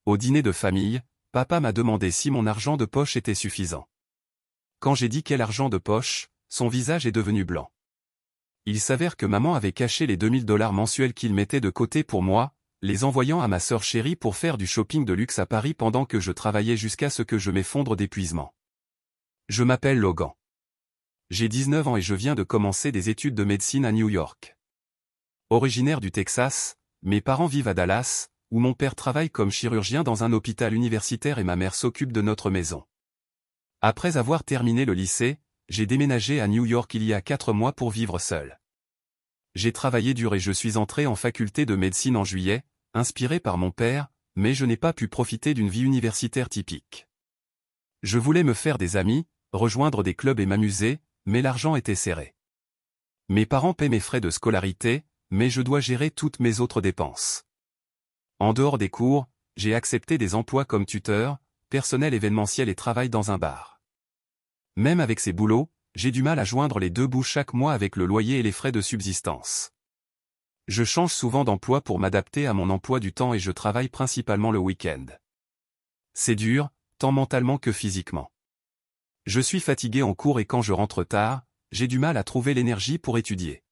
Au dîner de famille, papa m'a demandé si mon argent de poche était suffisant. Quand j'ai dit quel argent de poche, son visage est devenu blanc. Il s'avère que maman avait caché les 2000 $ mensuels qu'il mettait de côté pour moi, les envoyant à ma sœur chérie pour faire du shopping de luxe à Paris pendant que je travaillais jusqu'à ce que je m'effondre d'épuisement. Je m'appelle Logan. J'ai 19 ans et je viens de commencer des études de médecine à New York. Originaire du Texas, mes parents vivent à Dallas, où mon père travaille comme chirurgien dans un hôpital universitaire et ma mère s'occupe de notre maison. Après avoir terminé le lycée, j'ai déménagé à New York il y a 4 mois pour vivre seul. J'ai travaillé dur et je suis entré en faculté de médecine en juillet, inspiré par mon père, mais je n'ai pas pu profiter d'une vie universitaire typique. Je voulais me faire des amis, rejoindre des clubs et m'amuser, mais l'argent était serré. Mes parents paient mes frais de scolarité, mais je dois gérer toutes mes autres dépenses. En dehors des cours, j'ai accepté des emplois comme tuteur, personnel événementiel et travail dans un bar. Même avec ces boulots, j'ai du mal à joindre les deux bouts chaque mois avec le loyer et les frais de subsistance. Je change souvent d'emploi pour m'adapter à mon emploi du temps et je travaille principalement le week-end. C'est dur, tant mentalement que physiquement. Je suis fatigué en cours et quand je rentre tard, j'ai du mal à trouver l'énergie pour étudier.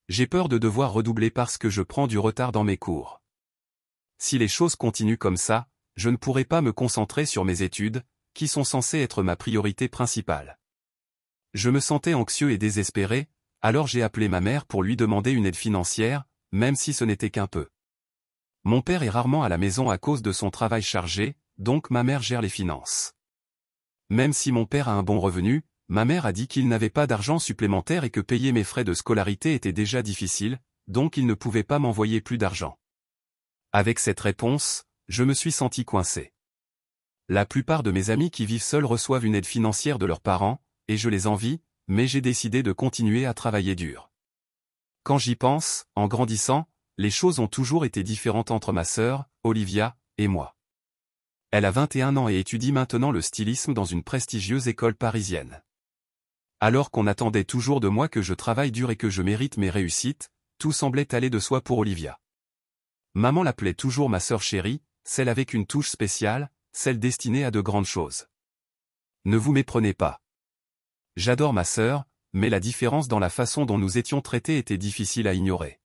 J'ai peur de devoir redoubler parce que je prends du retard dans mes cours. Si les choses continuent comme ça, je ne pourrai pas me concentrer sur mes études, qui sont censées être ma priorité principale. Je me sentais anxieux et désespéré, alors j'ai appelé ma mère pour lui demander une aide financière, même si ce n'était qu'un peu. Mon père est rarement à la maison à cause de son travail chargé, donc ma mère gère les finances. Même si mon père a un bon revenu, ma mère a dit qu'il n'avait pas d'argent supplémentaire et que payer mes frais de scolarité était déjà difficile, donc il ne pouvait pas m'envoyer plus d'argent. Avec cette réponse, je me suis senti coincé. La plupart de mes amis qui vivent seuls reçoivent une aide financière de leurs parents, et je les envie, mais j'ai décidé de continuer à travailler dur. Quand j'y pense, en grandissant, les choses ont toujours été différentes entre ma sœur, Olivia, et moi. Elle a 21 ans et étudie maintenant le stylisme dans une prestigieuse école parisienne. Alors qu'on attendait toujours de moi que je travaille dur et que je mérite mes réussites, tout semblait aller de soi pour Olivia. Maman l'appelait toujours ma sœur chérie, celle avec une touche spéciale, celle destinée à de grandes choses. Ne vous méprenez pas. J'adore ma sœur, mais la différence dans la façon dont nous étions traités était difficile à ignorer.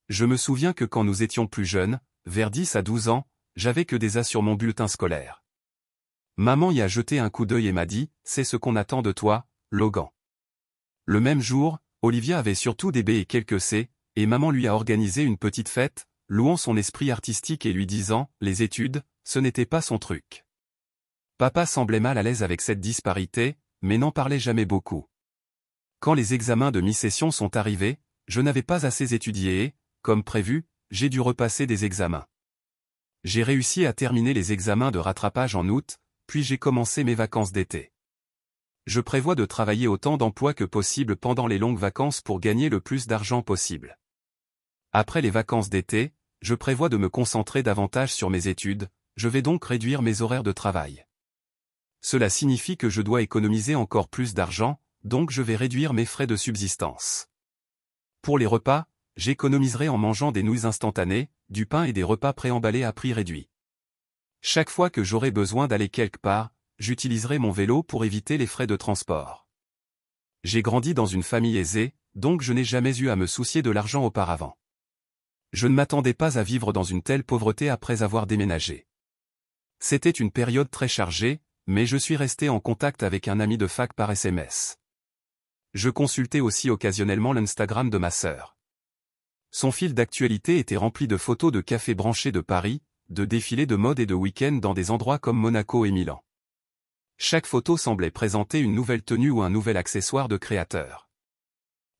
Je me souviens que quand nous étions plus jeunes, vers 10 à 12 ans, j'avais que des A sur mon bulletin scolaire. Maman y a jeté un coup d'œil et m'a dit, c'est ce qu'on attend de toi, Logan. Le même jour, Olivia avait surtout des B et quelques C, et maman lui a organisé une petite fête, louant son esprit artistique et lui disant, les études, ce n'était pas son truc. Papa semblait mal à l'aise avec cette disparité, mais n'en parlait jamais beaucoup. Quand les examens de mi-session sont arrivés, je n'avais pas assez étudié et, comme prévu, j'ai dû repasser des examens. J'ai réussi à terminer les examens de rattrapage en août, puis j'ai commencé mes vacances d'été. Je prévois de travailler autant d'emplois que possible pendant les longues vacances pour gagner le plus d'argent possible. Après les vacances d'été, je prévois de me concentrer davantage sur mes études, je vais donc réduire mes horaires de travail. Cela signifie que je dois économiser encore plus d'argent, donc je vais réduire mes frais de subsistance. Pour les repas, j'économiserai en mangeant des nouilles instantanées, du pain et des repas préemballés à prix réduit. Chaque fois que j'aurai besoin d'aller quelque part, j'utiliserai mon vélo pour éviter les frais de transport. J'ai grandi dans une famille aisée, donc je n'ai jamais eu à me soucier de l'argent auparavant. Je ne m'attendais pas à vivre dans une telle pauvreté après avoir déménagé. C'était une période très chargée, mais je suis resté en contact avec un ami de fac par SMS. Je consultais aussi occasionnellement l'Instagram de ma sœur. Son fil d'actualité était rempli de photos de cafés branchés de Paris, de défilés de mode et de week-ends dans des endroits comme Monaco et Milan. Chaque photo semblait présenter une nouvelle tenue ou un nouvel accessoire de créateur.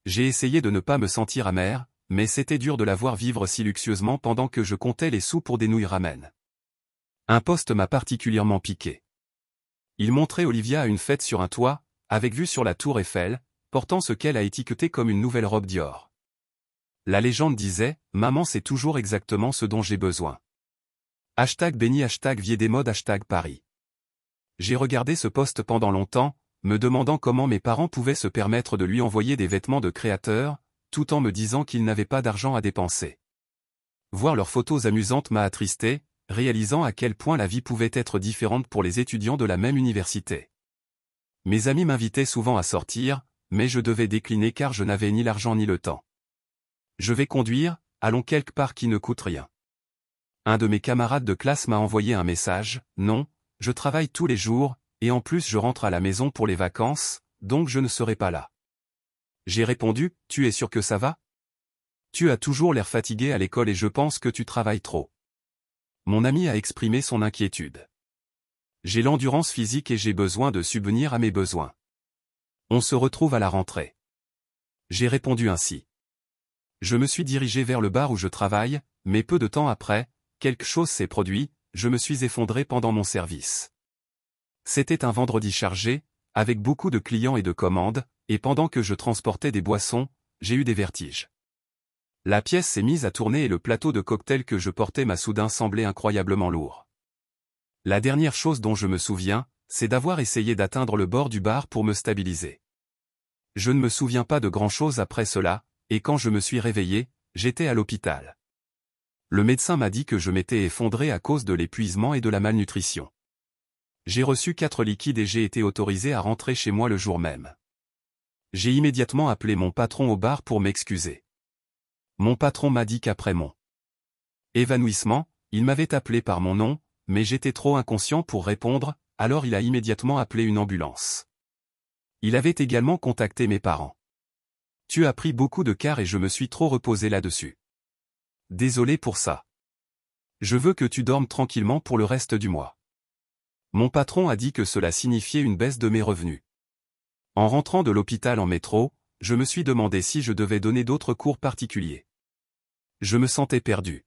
J'ai essayé de ne pas me sentir amer, mais c'était dur de la voir vivre si luxueusement pendant que je comptais les sous pour des nouilles ramen. Un post m'a particulièrement piqué. Il montrait Olivia à une fête sur un toit, avec vue sur la tour Eiffel, portant ce qu'elle a étiqueté comme une nouvelle robe Dior. La légende disait, « Maman sait toujours exactement ce dont j'ai besoin. » #béni #viedesmodes #Paris. J'ai regardé ce post pendant longtemps, me demandant comment mes parents pouvaient se permettre de lui envoyer des vêtements de créateur, tout en me disant qu'ils n'avaient pas d'argent à dépenser. Voir leurs photos amusantes m'a attristé, réalisant à quel point la vie pouvait être différente pour les étudiants de la même université. Mes amis m'invitaient souvent à sortir, mais je devais décliner car je n'avais ni l'argent ni le temps. Je vais conduire, allons quelque part qui ne coûte rien. Un de mes camarades de classe m'a envoyé un message, non, je travaille tous les jours, et en plus je rentre à la maison pour les vacances, donc je ne serai pas là. J'ai répondu, tu es sûr que ça va? Tu as toujours l'air fatigué à l'école et je pense que tu travailles trop. Mon ami a exprimé son inquiétude. J'ai l'endurance physique et j'ai besoin de subvenir à mes besoins. On se retrouve à la rentrée. J'ai répondu ainsi. Je me suis dirigé vers le bar où je travaille, mais peu de temps après, quelque chose s'est produit, je me suis effondré pendant mon service. C'était un vendredi chargé, avec beaucoup de clients et de commandes, et pendant que je transportais des boissons, j'ai eu des vertiges. La pièce s'est mise à tourner et le plateau de cocktail que je portais m'a soudain semblé incroyablement lourd. La dernière chose dont je me souviens, c'est d'avoir essayé d'atteindre le bord du bar pour me stabiliser. Je ne me souviens pas de grand-chose après cela, et quand je me suis réveillé, j'étais à l'hôpital. Le médecin m'a dit que je m'étais effondré à cause de l'épuisement et de la malnutrition. J'ai reçu 4 liquides et j'ai été autorisé à rentrer chez moi le jour même. J'ai immédiatement appelé mon patron au bar pour m'excuser. Mon patron m'a dit qu'après mon évanouissement, il m'avait appelé par mon nom, mais j'étais trop inconscient pour répondre, alors il a immédiatement appelé une ambulance. Il avait également contacté mes parents. Tu as pris beaucoup de quart et je me suis trop reposé là-dessus. Désolé pour ça. Je veux que tu dormes tranquillement pour le reste du mois. Mon patron a dit que cela signifiait une baisse de mes revenus. En rentrant de l'hôpital en métro, je me suis demandé si je devais donner d'autres cours particuliers. Je me sentais perdu.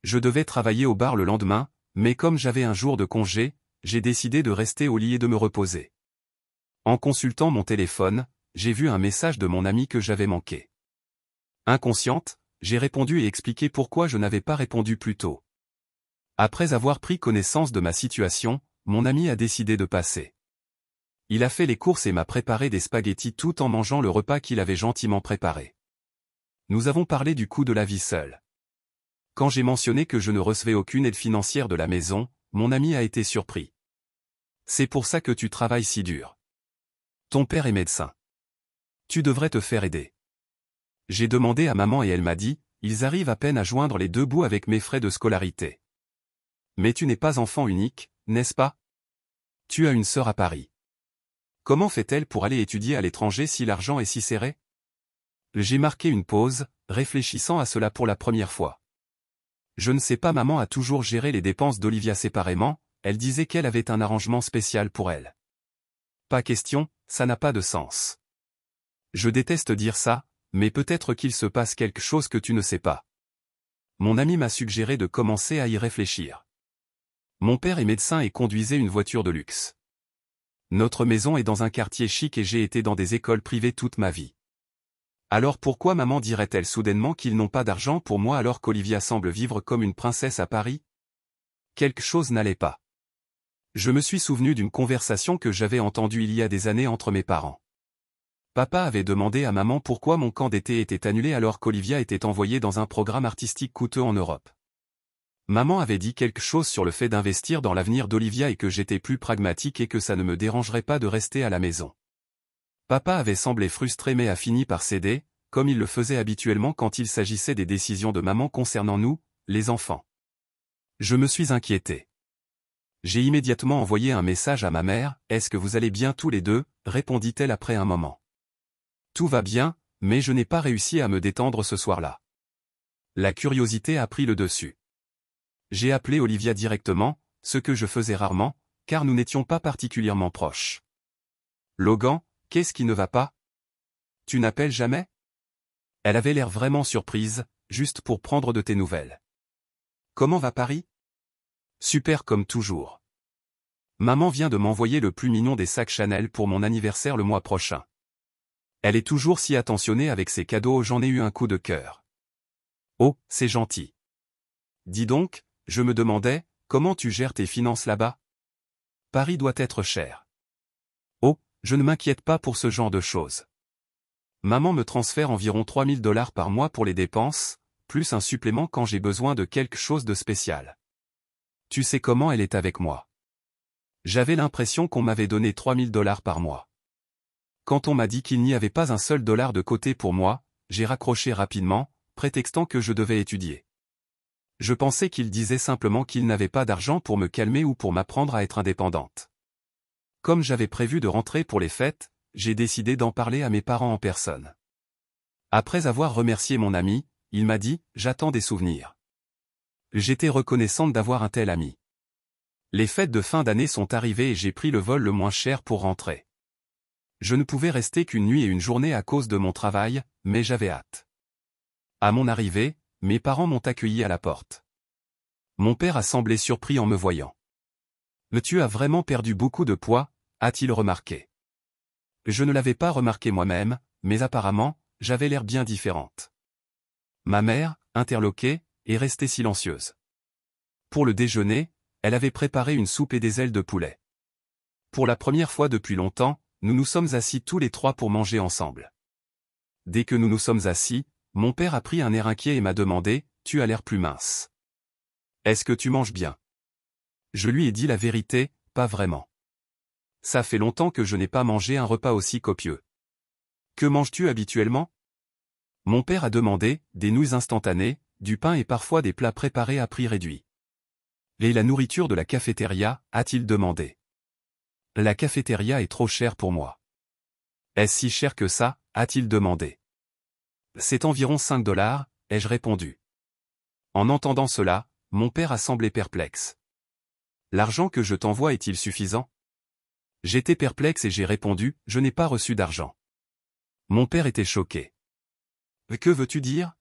Je devais travailler au bar le lendemain, mais comme j'avais un jour de congé, j'ai décidé de rester au lit et de me reposer. En consultant mon téléphone, j'ai vu un message de mon ami que j'avais manqué. Inconsciente, j'ai répondu et expliqué pourquoi je n'avais pas répondu plus tôt. Après avoir pris connaissance de ma situation, mon ami a décidé de passer. Il a fait les courses et m'a préparé des spaghettis tout en mangeant le repas qu'il avait gentiment préparé. Nous avons parlé du coût de la vie seule. Quand j'ai mentionné que je ne recevais aucune aide financière de la maison, mon ami a été surpris. C'est pour ça que tu travailles si dur. Ton père est médecin. Tu devrais te faire aider. J'ai demandé à maman et elle m'a dit, ils arrivent à peine à joindre les deux bouts avec mes frais de scolarité. Mais tu n'es pas enfant unique, n'est-ce pas? Tu as une sœur à Paris. Comment fait-elle pour aller étudier à l'étranger si l'argent est si serré? J'ai marqué une pause, réfléchissant à cela pour la première fois. Je ne sais pas, maman a toujours géré les dépenses d'Olivia séparément, elle disait qu'elle avait un arrangement spécial pour elle. Pas question, ça n'a pas de sens. Je déteste dire ça, mais peut-être qu'il se passe quelque chose que tu ne sais pas. Mon ami m'a suggéré de commencer à y réfléchir. Mon père est médecin et conduisait une voiture de luxe. Notre maison est dans un quartier chic et j'ai été dans des écoles privées toute ma vie. Alors pourquoi maman dirait-elle soudainement qu'ils n'ont pas d'argent pour moi alors qu'Olivia semble vivre comme une princesse à Paris? Quelque chose n'allait pas. Je me suis souvenu d'une conversation que j'avais entendue il y a des années entre mes parents. Papa avait demandé à maman pourquoi mon camp d'été était annulé alors qu'Olivia était envoyée dans un programme artistique coûteux en Europe. Maman avait dit quelque chose sur le fait d'investir dans l'avenir d'Olivia et que j'étais plus pragmatique et que ça ne me dérangerait pas de rester à la maison. Papa avait semblé frustré mais a fini par céder, comme il le faisait habituellement quand il s'agissait des décisions de maman concernant nous, les enfants. Je me suis inquiété. J'ai immédiatement envoyé un message à ma mère, « Est-ce que vous allez bien tous les deux ?» répondit-elle après un moment. Tout va bien, mais je n'ai pas réussi à me détendre ce soir-là. La curiosité a pris le dessus. J'ai appelé Olivia directement, ce que je faisais rarement, car nous n'étions pas particulièrement proches. Logan, qu'est-ce qui ne va pas? Tu n'appelles jamais? Elle avait l'air vraiment surprise, juste pour prendre de tes nouvelles. Comment va Paris? Super comme toujours. Maman vient de m'envoyer le plus mignon des sacs Chanel pour mon anniversaire le mois prochain. Elle est toujours si attentionnée avec ses cadeaux, j'en ai eu un coup de cœur. Oh, c'est gentil. Dis donc, je me demandais, comment tu gères tes finances là-bas? Paris doit être cher. Oh, je ne m'inquiète pas pour ce genre de choses. Maman me transfère environ $3000 par mois pour les dépenses, plus un supplément quand j'ai besoin de quelque chose de spécial. Tu sais comment elle est avec moi. J'avais l'impression qu'on m'avait donné 3000 dollars par mois. Quand on m'a dit qu'il n'y avait pas un seul dollar de côté pour moi, j'ai raccroché rapidement, prétextant que je devais étudier. Je pensais qu'il disait simplement qu'il n'avait pas d'argent pour me calmer ou pour m'apprendre à être indépendante. Comme j'avais prévu de rentrer pour les fêtes, j'ai décidé d'en parler à mes parents en personne. Après avoir remercié mon ami, il m'a dit « J'attends des souvenirs ». J'étais reconnaissante d'avoir un tel ami. Les fêtes de fin d'année sont arrivées et j'ai pris le vol le moins cher pour rentrer. Je ne pouvais rester qu'une nuit et une journée à cause de mon travail, mais j'avais hâte. À mon arrivée, mes parents m'ont accueilli à la porte. Mon père a semblé surpris en me voyant. « Mais tu as vraiment perdu beaucoup de poids ?» a-t-il remarqué. Je ne l'avais pas remarqué moi-même, mais apparemment, j'avais l'air bien différente. Ma mère, interloquée, est restée silencieuse. Pour le déjeuner, elle avait préparé une soupe et des ailes de poulet. Pour la première fois depuis longtemps, nous nous sommes assis tous les trois pour manger ensemble. Dès que nous nous sommes assis, mon père a pris un air inquiet et m'a demandé « Tu as l'air plus mince. Est-ce que tu manges bien ?» Je lui ai dit la vérité, pas vraiment. Ça fait longtemps que je n'ai pas mangé un repas aussi copieux. Que manges-tu habituellement? Mon père a demandé des nouilles instantanées, du pain et parfois des plats préparés à prix réduit. Et la nourriture de la cafétéria, a-t-il demandé. La cafétéria est trop chère pour moi. Est-ce si cher que ça, a-t-il demandé. C'est environ 5 dollars, ai-je répondu. En entendant cela, mon père a semblé perplexe. L'argent que je t'envoie est-il suffisant? J'étais perplexe et j'ai répondu, je n'ai pas reçu d'argent. Mon père était choqué. Que veux-tu dire?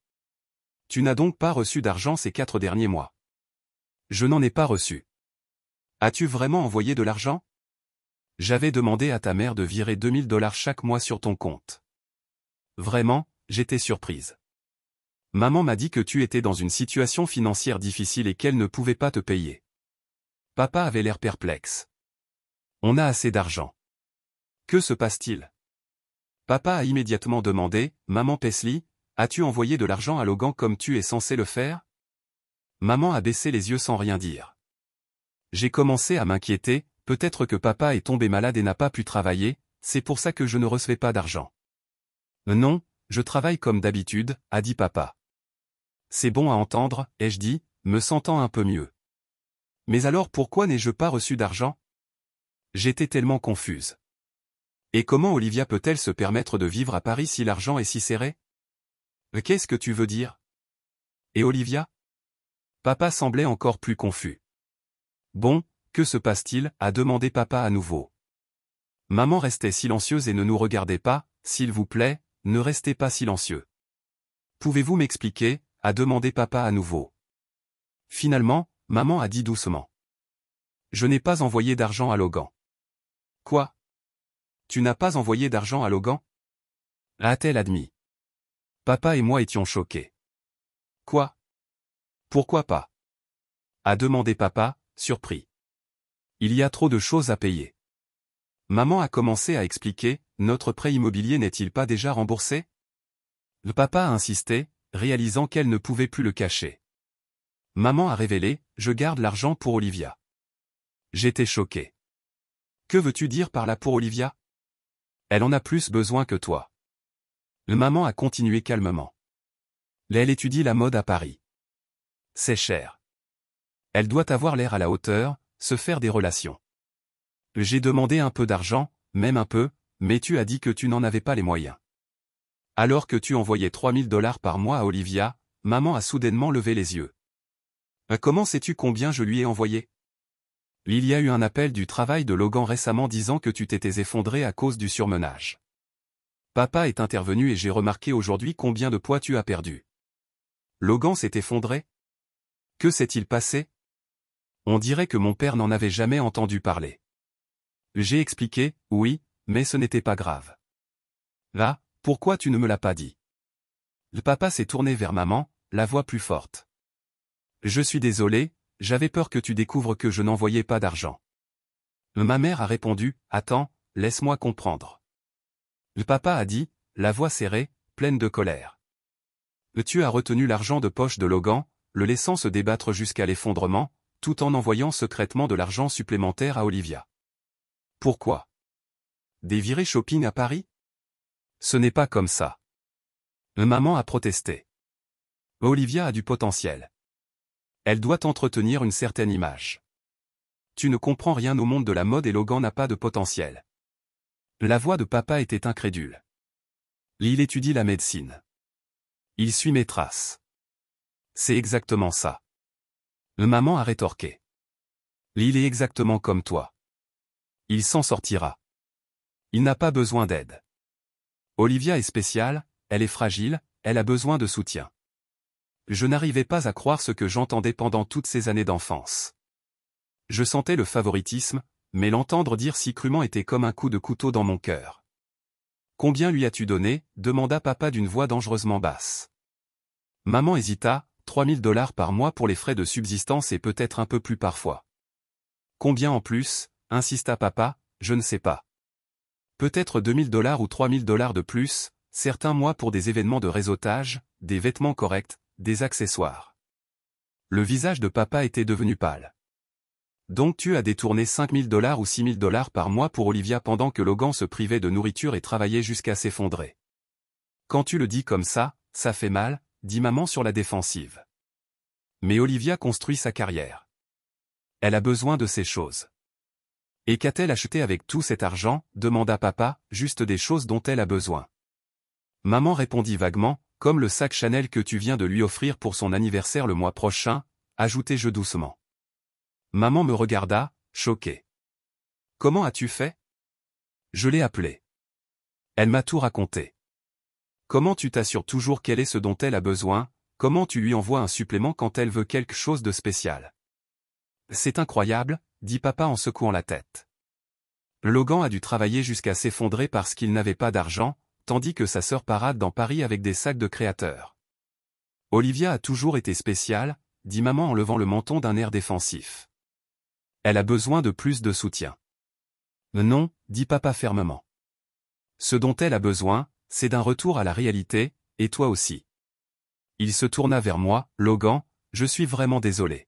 Tu n'as donc pas reçu d'argent ces 4 derniers mois. Je n'en ai pas reçu. As-tu vraiment envoyé de l'argent? J'avais demandé à ta mère de virer 2000 dollars chaque mois sur ton compte. Vraiment, j'étais surprise. Maman m'a dit que tu étais dans une situation financière difficile et qu'elle ne pouvait pas te payer. Papa avait l'air perplexe. On a assez d'argent. Que se passe-t-il? Papa a immédiatement demandé, Maman Paisley, as-tu envoyé de l'argent à Logan comme tu es censé le faire? Maman a baissé les yeux sans rien dire. J'ai commencé à m'inquiéter, peut-être que papa est tombé malade et n'a pas pu travailler, c'est pour ça que je ne recevais pas d'argent. Non, je travaille comme d'habitude, a dit papa. C'est bon à entendre, ai-je dit, me sentant un peu mieux. Mais alors pourquoi n'ai-je pas reçu d'argent? J'étais tellement confuse. Et comment Olivia peut-elle se permettre de vivre à Paris si l'argent est si serré? Qu'est-ce que tu veux dire? Et Olivia? Papa semblait encore plus confus. Bon, que se passe-t-il? A demandé papa à nouveau. Maman restait silencieuse et ne nous regardait pas, s'il vous plaît, ne restez pas silencieux. Pouvez-vous m'expliquer? A demandé papa à nouveau. Finalement, maman a dit doucement. Je n'ai pas envoyé d'argent à Logan. Quoi? Tu n'as pas envoyé d'argent à Logan? A-t-elle admis. Papa et moi étions choqués. Quoi? Pourquoi pas? A demandé papa, surpris. Il y a trop de choses à payer. Maman a commencé à expliquer, notre prêt immobilier n'est-il pas déjà remboursé? Le papa a insisté, réalisant qu'elle ne pouvait plus le cacher. Maman a révélé, je garde l'argent pour Olivia. J'étais choqué. Que veux-tu dire par là pour Olivia? Elle en a plus besoin que toi. Maman a continué calmement. Elle étudie la mode à Paris. C'est cher. Elle doit avoir l'air à la hauteur, se faire des relations. J'ai demandé un peu d'argent, même un peu, mais tu as dit que tu n'en avais pas les moyens. Alors que tu envoyais 3000 dollars par mois à Olivia, maman a soudainement levé les yeux. Comment sais-tu combien je lui ai envoyé? Il y a eu un appel du travail de Logan récemment disant que tu t'étais effondré à cause du surmenage. Papa est intervenu et j'ai remarqué aujourd'hui combien de poids tu as perdu. Logan s'est effondré? Que s'est-il passé? On dirait que mon père n'en avait jamais entendu parler. J'ai expliqué, oui, mais ce n'était pas grave. Là, pourquoi tu ne me l'as pas dit? Le papa s'est tourné vers maman, la voix plus forte. Je suis désolé, j'avais peur que tu découvres que je n'envoyais pas d'argent. Ma mère a répondu, attends, laisse-moi comprendre. Le papa a dit, la voix serrée, pleine de colère. Tu as retenu l'argent de poche de Logan, le laissant se débattre jusqu'à l'effondrement, tout en envoyant secrètement de l'argent supplémentaire à Olivia. Pourquoi? Des virées shopping à Paris? Ce n'est pas comme ça. Maman a protesté. Olivia a du potentiel. Elle doit entretenir une certaine image. Tu ne comprends rien au monde de la mode et Logan n'a pas de potentiel. La voix de papa était incrédule. Il étudie la médecine. Il suit mes traces. C'est exactement ça. Maman a rétorqué. Il est exactement comme toi. Il s'en sortira. Il n'a pas besoin d'aide. Olivia est spéciale, elle est fragile, elle a besoin de soutien. Je n'arrivais pas à croire ce que j'entendais pendant toutes ces années d'enfance. Je sentais le favoritisme, mais l'entendre dire si crûment était comme un coup de couteau dans mon cœur. Combien lui as-tu donné? Demanda papa d'une voix dangereusement basse. Maman hésita, 3000 $ par mois pour les frais de subsistance et peut-être un peu plus parfois. Combien en plus? Insista papa, je ne sais pas. Peut-être 2000 $ ou 3000 $ de plus, certains mois pour des événements de réseautage, des vêtements corrects, des accessoires. Le visage de papa était devenu pâle. Donc tu as détourné 5000 $ ou 6000 $ par mois pour Olivia pendant que Logan se privait de nourriture et travaillait jusqu'à s'effondrer. Quand tu le dis comme ça fait mal, dit maman sur la défensive. Mais Olivia construit sa carrière. Elle a besoin de ces choses. Et qu'a-t-elle acheté avec tout cet argent? Demanda papa, juste des choses dont elle a besoin. Maman répondit vaguement, comme le sac Chanel que tu viens de lui offrir pour son anniversaire le mois prochain, ajoutai-je doucement. Maman me regarda, choquée. Comment as-tu fait? Je l'ai appelée. Elle m'a tout raconté. Comment tu t'assures toujours qu'elle est ce dont elle a besoin? Comment tu lui envoies un supplément quand elle veut quelque chose de spécial? C'est incroyable, dit papa en secouant la tête. Logan a dû travailler jusqu'à s'effondrer parce qu'il n'avait pas d'argent, tandis que sa sœur parade dans Paris avec des sacs de créateurs. Olivia a toujours été spéciale, dit maman en levant le menton d'un air défensif. Elle a besoin de plus de soutien. Non, dit papa fermement. Ce dont elle a besoin, c'est d'un retour à la réalité, et toi aussi. Il se tourna vers moi, Logan, je suis vraiment désolé.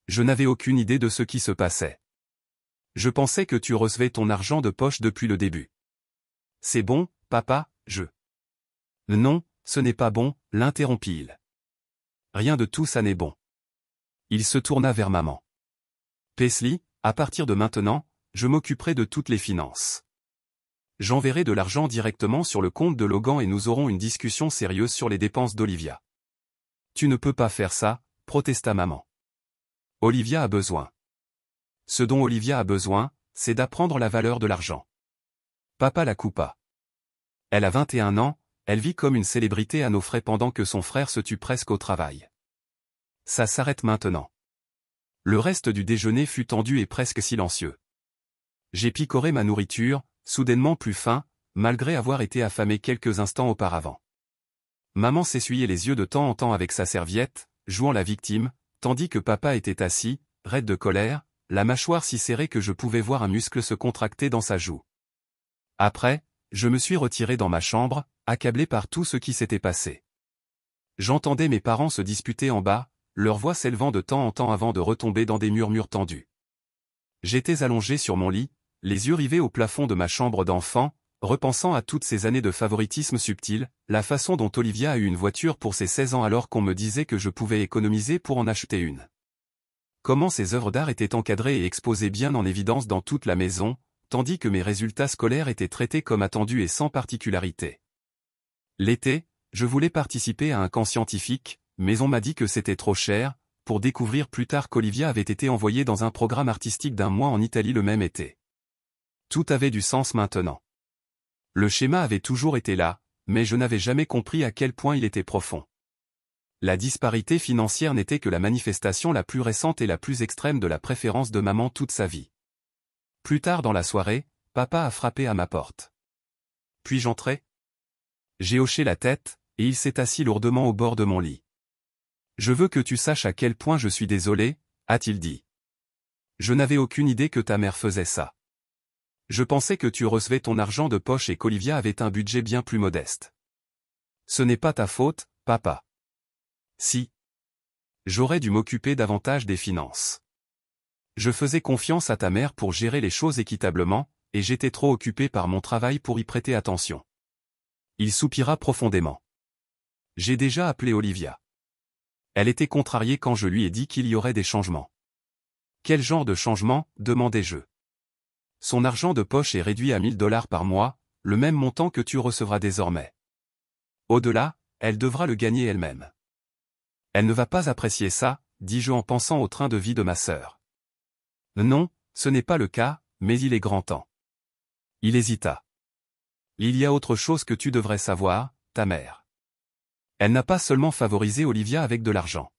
Je n'avais aucune idée de ce qui se passait. Je pensais que tu recevais ton argent de poche depuis le début. C'est bon, papa, Non, ce n'est pas bon, l'interrompit-il. Rien de tout ça n'est bon. Il se tourna vers maman. Paisley, à partir de maintenant, je m'occuperai de toutes les finances. J'enverrai de l'argent directement sur le compte de Logan et nous aurons une discussion sérieuse sur les dépenses d'Olivia. Tu ne peux pas faire ça, protesta maman. Olivia a besoin. Ce dont Olivia a besoin, c'est d'apprendre la valeur de l'argent. Papa la coupa. Elle a 21 ans, elle vit comme une célébrité à nos frais pendant que son frère se tue presque au travail. Ça s'arrête maintenant. Le reste du déjeuner fut tendu et presque silencieux. J'ai picoré ma nourriture, soudainement plus faim, malgré avoir été affamé quelques instants auparavant. Maman s'essuyait les yeux de temps en temps avec sa serviette, jouant la victime, tandis que papa était assis, raide de colère, la mâchoire si serrée que je pouvais voir un muscle se contracter dans sa joue. Après, je me suis retiré dans ma chambre, accablé par tout ce qui s'était passé. J'entendais mes parents se disputer en bas, leur voix s'élevant de temps en temps avant de retomber dans des murmures tendus. J'étais allongé sur mon lit, les yeux rivés au plafond de ma chambre d'enfant, repensant à toutes ces années de favoritisme subtil, la façon dont Olivia a eu une voiture pour ses 16 ans alors qu'on me disait que je pouvais économiser pour en acheter une. Comment ces œuvres d'art étaient encadrées et exposées bien en évidence dans toute la maison, tandis que mes résultats scolaires étaient traités comme attendus et sans particularité. L'été, je voulais participer à un camp scientifique, mais on m'a dit que c'était trop cher, pour découvrir plus tard qu'Olivia avait été envoyée dans un programme artistique d'1 mois en Italie le même été. Tout avait du sens maintenant. Le schéma avait toujours été là, mais je n'avais jamais compris à quel point il était profond. La disparité financière n'était que la manifestation la plus récente et la plus extrême de la préférence de maman toute sa vie. Plus tard dans la soirée, papa a frappé à ma porte. Puis-je entrer? J'ai hoché la tête, et il s'est assis lourdement au bord de mon lit. Je veux que tu saches à quel point je suis désolé, a-t-il dit. Je n'avais aucune idée que ta mère faisait ça. Je pensais que tu recevais ton argent de poche et qu'Olivia avait un budget bien plus modeste. Ce n'est pas ta faute, papa. Si. J'aurais dû m'occuper davantage des finances. Je faisais confiance à ta mère pour gérer les choses équitablement, et j'étais trop occupé par mon travail pour y prêter attention. Il soupira profondément. J'ai déjà appelé Olivia. Elle était contrariée quand je lui ai dit qu'il y aurait des changements. Quel genre de changement, demandai-je. Son argent de poche est réduit à 1000 $ par mois, le même montant que tu recevras désormais. Au-delà, elle devra le gagner elle-même. Elle ne va pas apprécier ça, dis-je en pensant au train de vie de ma sœur. Non, ce n'est pas le cas, mais il est grand temps. Il hésita. Il y a autre chose que tu devrais savoir, ta mère. Elle n'a pas seulement favorisé Olivia avec de l'argent.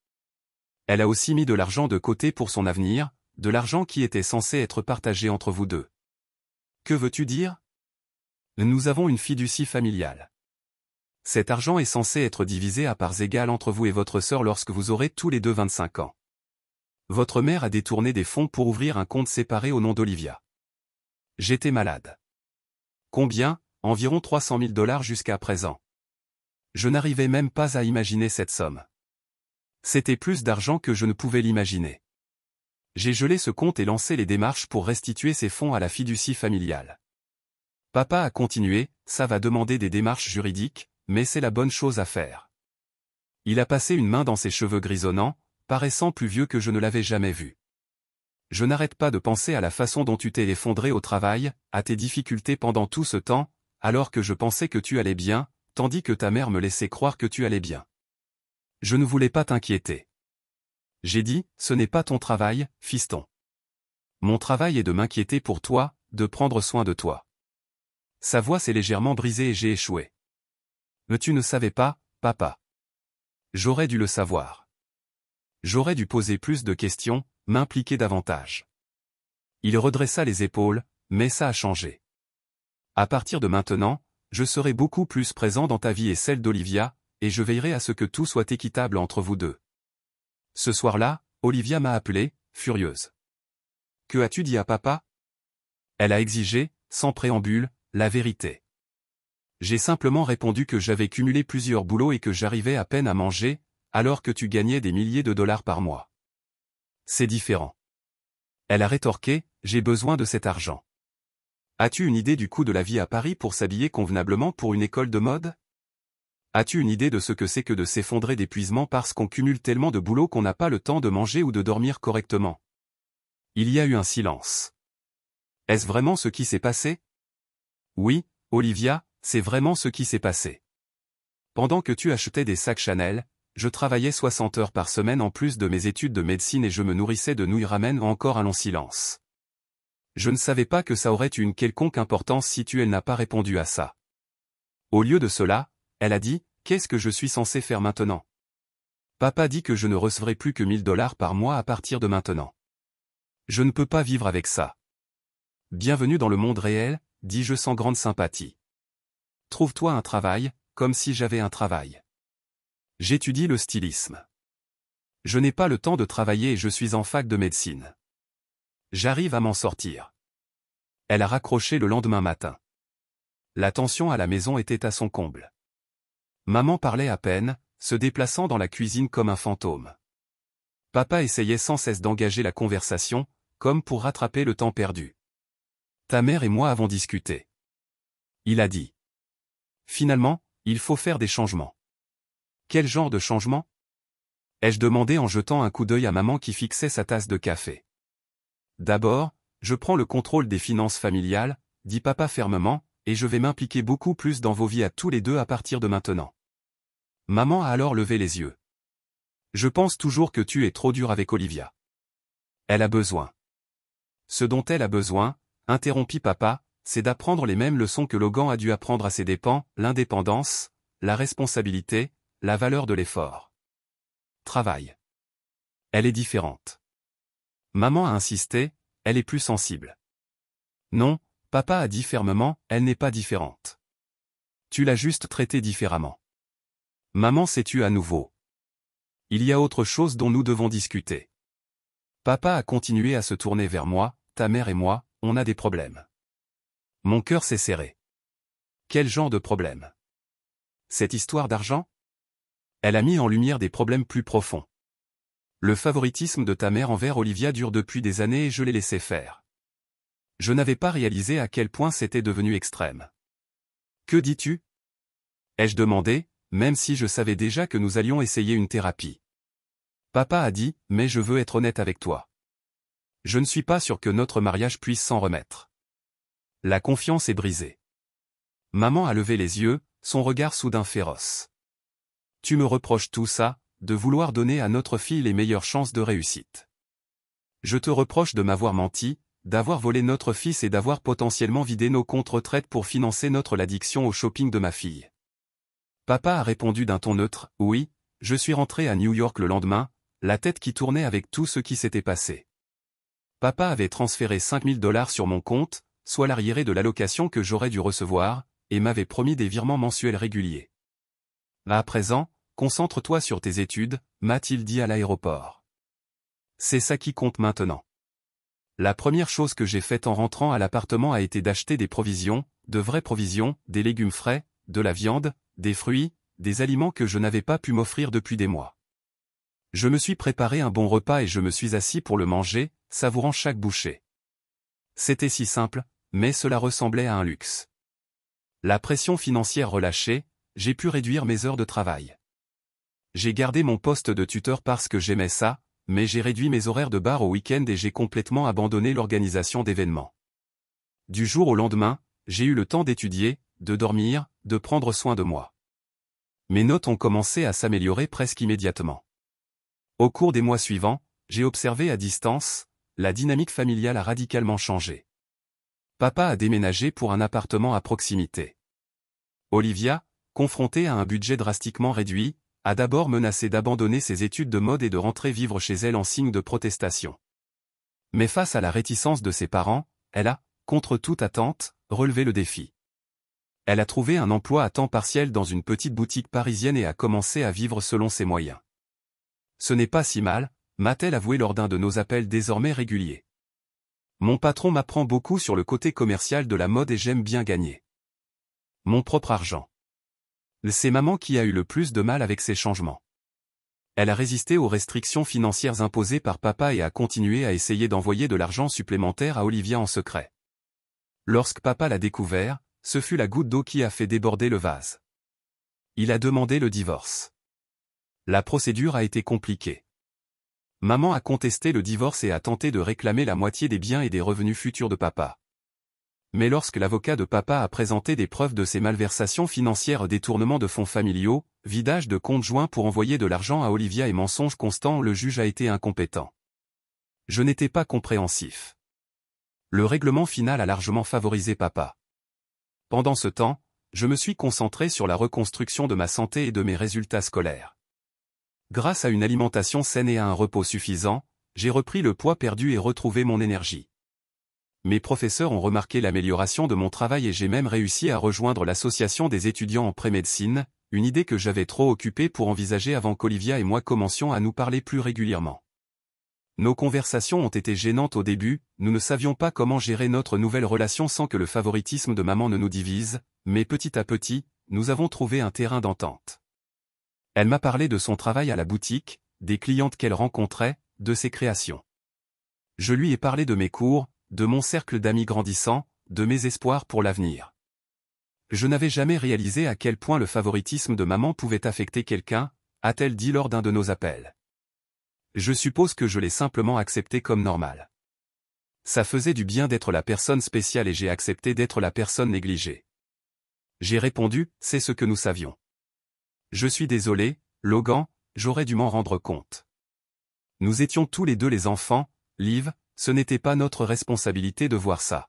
Elle a aussi mis de l'argent de côté pour son avenir, de l'argent qui était censé être partagé entre vous deux. Que veux-tu dire? Nous avons une fiducie familiale. Cet argent est censé être divisé à parts égales entre vous et votre sœur lorsque vous aurez tous les deux 25 ans. Votre mère a détourné des fonds pour ouvrir un compte séparé au nom d'Olivia. J'étais malade. Combien? Environ 300 000 $ jusqu'à présent. Je n'arrivais même pas à imaginer cette somme. C'était plus d'argent que je ne pouvais l'imaginer. J'ai gelé ce compte et lancé les démarches pour restituer ces fonds à la fiducie familiale. Papa a continué, ça va demander des démarches juridiques, mais c'est la bonne chose à faire. Il a passé une main dans ses cheveux grisonnants, paraissant plus vieux que je ne l'avais jamais vu. Je n'arrête pas de penser à la façon dont tu t'es effondré au travail, à tes difficultés pendant tout ce temps, alors que je pensais que tu allais bien, tandis que ta mère me laissait croire que tu allais bien. Je ne voulais pas t'inquiéter. J'ai dit, ce n'est pas ton travail, fiston. Mon travail est de m'inquiéter pour toi, de prendre soin de toi. Sa voix s'est légèrement brisée et j'ai échoué. Mais tu ne savais pas, papa. J'aurais dû le savoir. J'aurais dû poser plus de questions, m'impliquer davantage. Il redressa les épaules, mais ça a changé. À partir de maintenant, je serai beaucoup plus présent dans ta vie et celle d'Olivia, et je veillerai à ce que tout soit équitable entre vous deux. Ce soir-là, Olivia m'a appelé, furieuse. Que as-tu dit à papa? Elle a exigé, sans préambule, la vérité. J'ai simplement répondu que j'avais cumulé plusieurs boulots et que j'arrivais à peine à manger, alors que tu gagnais des milliers de dollars par mois. C'est différent. Elle a rétorqué, j'ai besoin de cet argent. As-tu une idée du coût de la vie à Paris pour s'habiller convenablement pour une école de mode? As-tu une idée de ce que c'est que de s'effondrer d'épuisement parce qu'on cumule tellement de boulot qu'on n'a pas le temps de manger ou de dormir correctement? Il y a eu un silence. Est-ce vraiment ce qui s'est passé? Oui, Olivia, c'est vraiment ce qui s'est passé. Pendant que tu achetais des sacs Chanel, je travaillais 60 heures par semaine en plus de mes études de médecine et je me nourrissais de nouilles ramen. Encore un long silence. Je ne savais pas que ça aurait eu une quelconque importance si elle n'a pas répondu à ça. Au lieu de cela, elle a dit, qu'est-ce que je suis censé faire maintenant? Papa dit que je ne recevrai plus que 1000 $ par mois à partir de maintenant. Je ne peux pas vivre avec ça. Bienvenue dans le monde réel, dis-je sans grande sympathie. Trouve-toi un travail, comme si j'avais un travail. J'étudie le stylisme. Je n'ai pas le temps de travailler et je suis en fac de médecine. J'arrive à m'en sortir. Elle a raccroché le lendemain matin. La tension à la maison était à son comble. Maman parlait à peine, se déplaçant dans la cuisine comme un fantôme. Papa essayait sans cesse d'engager la conversation, comme pour rattraper le temps perdu. Ta mère et moi avons discuté. Il a dit. Finalement, il faut faire des changements. Quel genre de changement? Ai-je demandé en jetant un coup d'œil à maman qui fixait sa tasse de café. D'abord, je prends le contrôle des finances familiales, dit papa fermement, et je vais m'impliquer beaucoup plus dans vos vies à tous les deux à partir de maintenant. Maman a alors levé les yeux. Je pense toujours que tu es trop dur avec Olivia. Elle a besoin. Ce dont elle a besoin, interrompit papa, c'est d'apprendre les mêmes leçons que Logan a dû apprendre à ses dépens, l'indépendance, la responsabilité, la valeur de l'effort. Travail. Elle est différente. Maman a insisté, elle est plus sensible. Non, papa a dit fermement, elle n'est pas différente. Tu l'as juste traitée différemment. Maman s'est tue à nouveau. Il y a autre chose dont nous devons discuter. Papa a continué à se tourner vers moi, ta mère et moi, on a des problèmes. Mon cœur s'est serré. Quel genre de problème? Cette histoire d'argent? Elle a mis en lumière des problèmes plus profonds. Le favoritisme de ta mère envers Olivia dure depuis des années et je l'ai laissé faire. Je n'avais pas réalisé à quel point c'était devenu extrême. Que dis-tu? Ai-je demandé, même si je savais déjà que nous allions essayer une thérapie. Papa a dit, mais je veux être honnête avec toi. Je ne suis pas sûr que notre mariage puisse s'en remettre. La confiance est brisée. Maman a levé les yeux, son regard soudain féroce. Tu me reproches tout ça, de vouloir donner à notre fille les meilleures chances de réussite. Je te reproche de m'avoir menti, d'avoir volé notre fils et d'avoir potentiellement vidé nos comptes retraite pour financer notre addiction au shopping de ma fille. Papa a répondu d'un ton neutre, oui, je suis rentré à New York le lendemain, la tête qui tournait avec tout ce qui s'était passé. Papa avait transféré $5 000 sur mon compte, soit l'arriéré de l'allocation que j'aurais dû recevoir, et m'avait promis des virements mensuels réguliers. À présent, concentre-toi sur tes études, m'a-t-il dit à l'aéroport. C'est ça qui compte maintenant. La première chose que j'ai faite en rentrant à l'appartement a été d'acheter des provisions, de vraies provisions, des légumes frais, de la viande, des fruits, des aliments que je n'avais pas pu m'offrir depuis des mois. Je me suis préparé un bon repas et je me suis assis pour le manger, savourant chaque bouchée. C'était si simple, mais cela ressemblait à un luxe. La pression financière relâchée, j'ai pu réduire mes heures de travail. J'ai gardé mon poste de tuteur parce que j'aimais ça, mais j'ai réduit mes horaires de bar au week-end et j'ai complètement abandonné l'organisation d'événements. Du jour au lendemain, j'ai eu le temps d'étudier, de dormir, de prendre soin de moi. Mes notes ont commencé à s'améliorer presque immédiatement. Au cours des mois suivants, j'ai observé à distance, la dynamique familiale a radicalement changé. Papa a déménagé pour un appartement à proximité. Olivia, confrontée à un budget drastiquement réduit, a d'abord menacé d'abandonner ses études de mode et de rentrer vivre chez elle en signe de protestation. Mais face à la réticence de ses parents, elle a, contre toute attente, relevé le défi. Elle a trouvé un emploi à temps partiel dans une petite boutique parisienne et a commencé à vivre selon ses moyens. Ce n'est pas si mal, m'a-t-elle avoué lors d'un de nos appels désormais réguliers. Mon patron m'apprend beaucoup sur le côté commercial de la mode et j'aime bien gagner mon propre argent. C'est maman qui a eu le plus de mal avec ces changements. Elle a résisté aux restrictions financières imposées par papa et a continué à essayer d'envoyer de l'argent supplémentaire à Olivia en secret. Lorsque papa l'a découvert, ce fut la goutte d'eau qui a fait déborder le vase. Il a demandé le divorce. La procédure a été compliquée. Maman a contesté le divorce et a tenté de réclamer la moitié des biens et des revenus futurs de papa. Mais lorsque l'avocat de papa a présenté des preuves de ses malversations financières, détournement de fonds familiaux, vidage de comptes joints pour envoyer de l'argent à Olivia et mensonges constants, le juge a été incompétent. Je n'étais pas compréhensif. Le règlement final a largement favorisé papa. Pendant ce temps, je me suis concentré sur la reconstruction de ma santé et de mes résultats scolaires. Grâce à une alimentation saine et à un repos suffisant, j'ai repris le poids perdu et retrouvé mon énergie. Mes professeurs ont remarqué l'amélioration de mon travail et j'ai même réussi à rejoindre l'association des étudiants en pré-médecine, une idée que j'avais trop occupée pour envisager avant qu'Olivia et moi commencions à nous parler plus régulièrement. Nos conversations ont été gênantes au début, nous ne savions pas comment gérer notre nouvelle relation sans que le favoritisme de maman ne nous divise, mais petit à petit, nous avons trouvé un terrain d'entente. Elle m'a parlé de son travail à la boutique, des clientes qu'elle rencontrait, de ses créations. Je lui ai parlé de mes cours, de mon cercle d'amis grandissant, de mes espoirs pour l'avenir. Je n'avais jamais réalisé à quel point le favoritisme de maman pouvait affecter quelqu'un, a-t-elle dit lors d'un de nos appels. Je suppose que je l'ai simplement accepté comme normal. Ça faisait du bien d'être la personne spéciale et j'ai accepté d'être la personne négligée. J'ai répondu, c'est ce que nous savions. Je suis désolé, Logan, j'aurais dû m'en rendre compte. Nous étions tous les deux les enfants, Liv, ce n'était pas notre responsabilité de voir ça.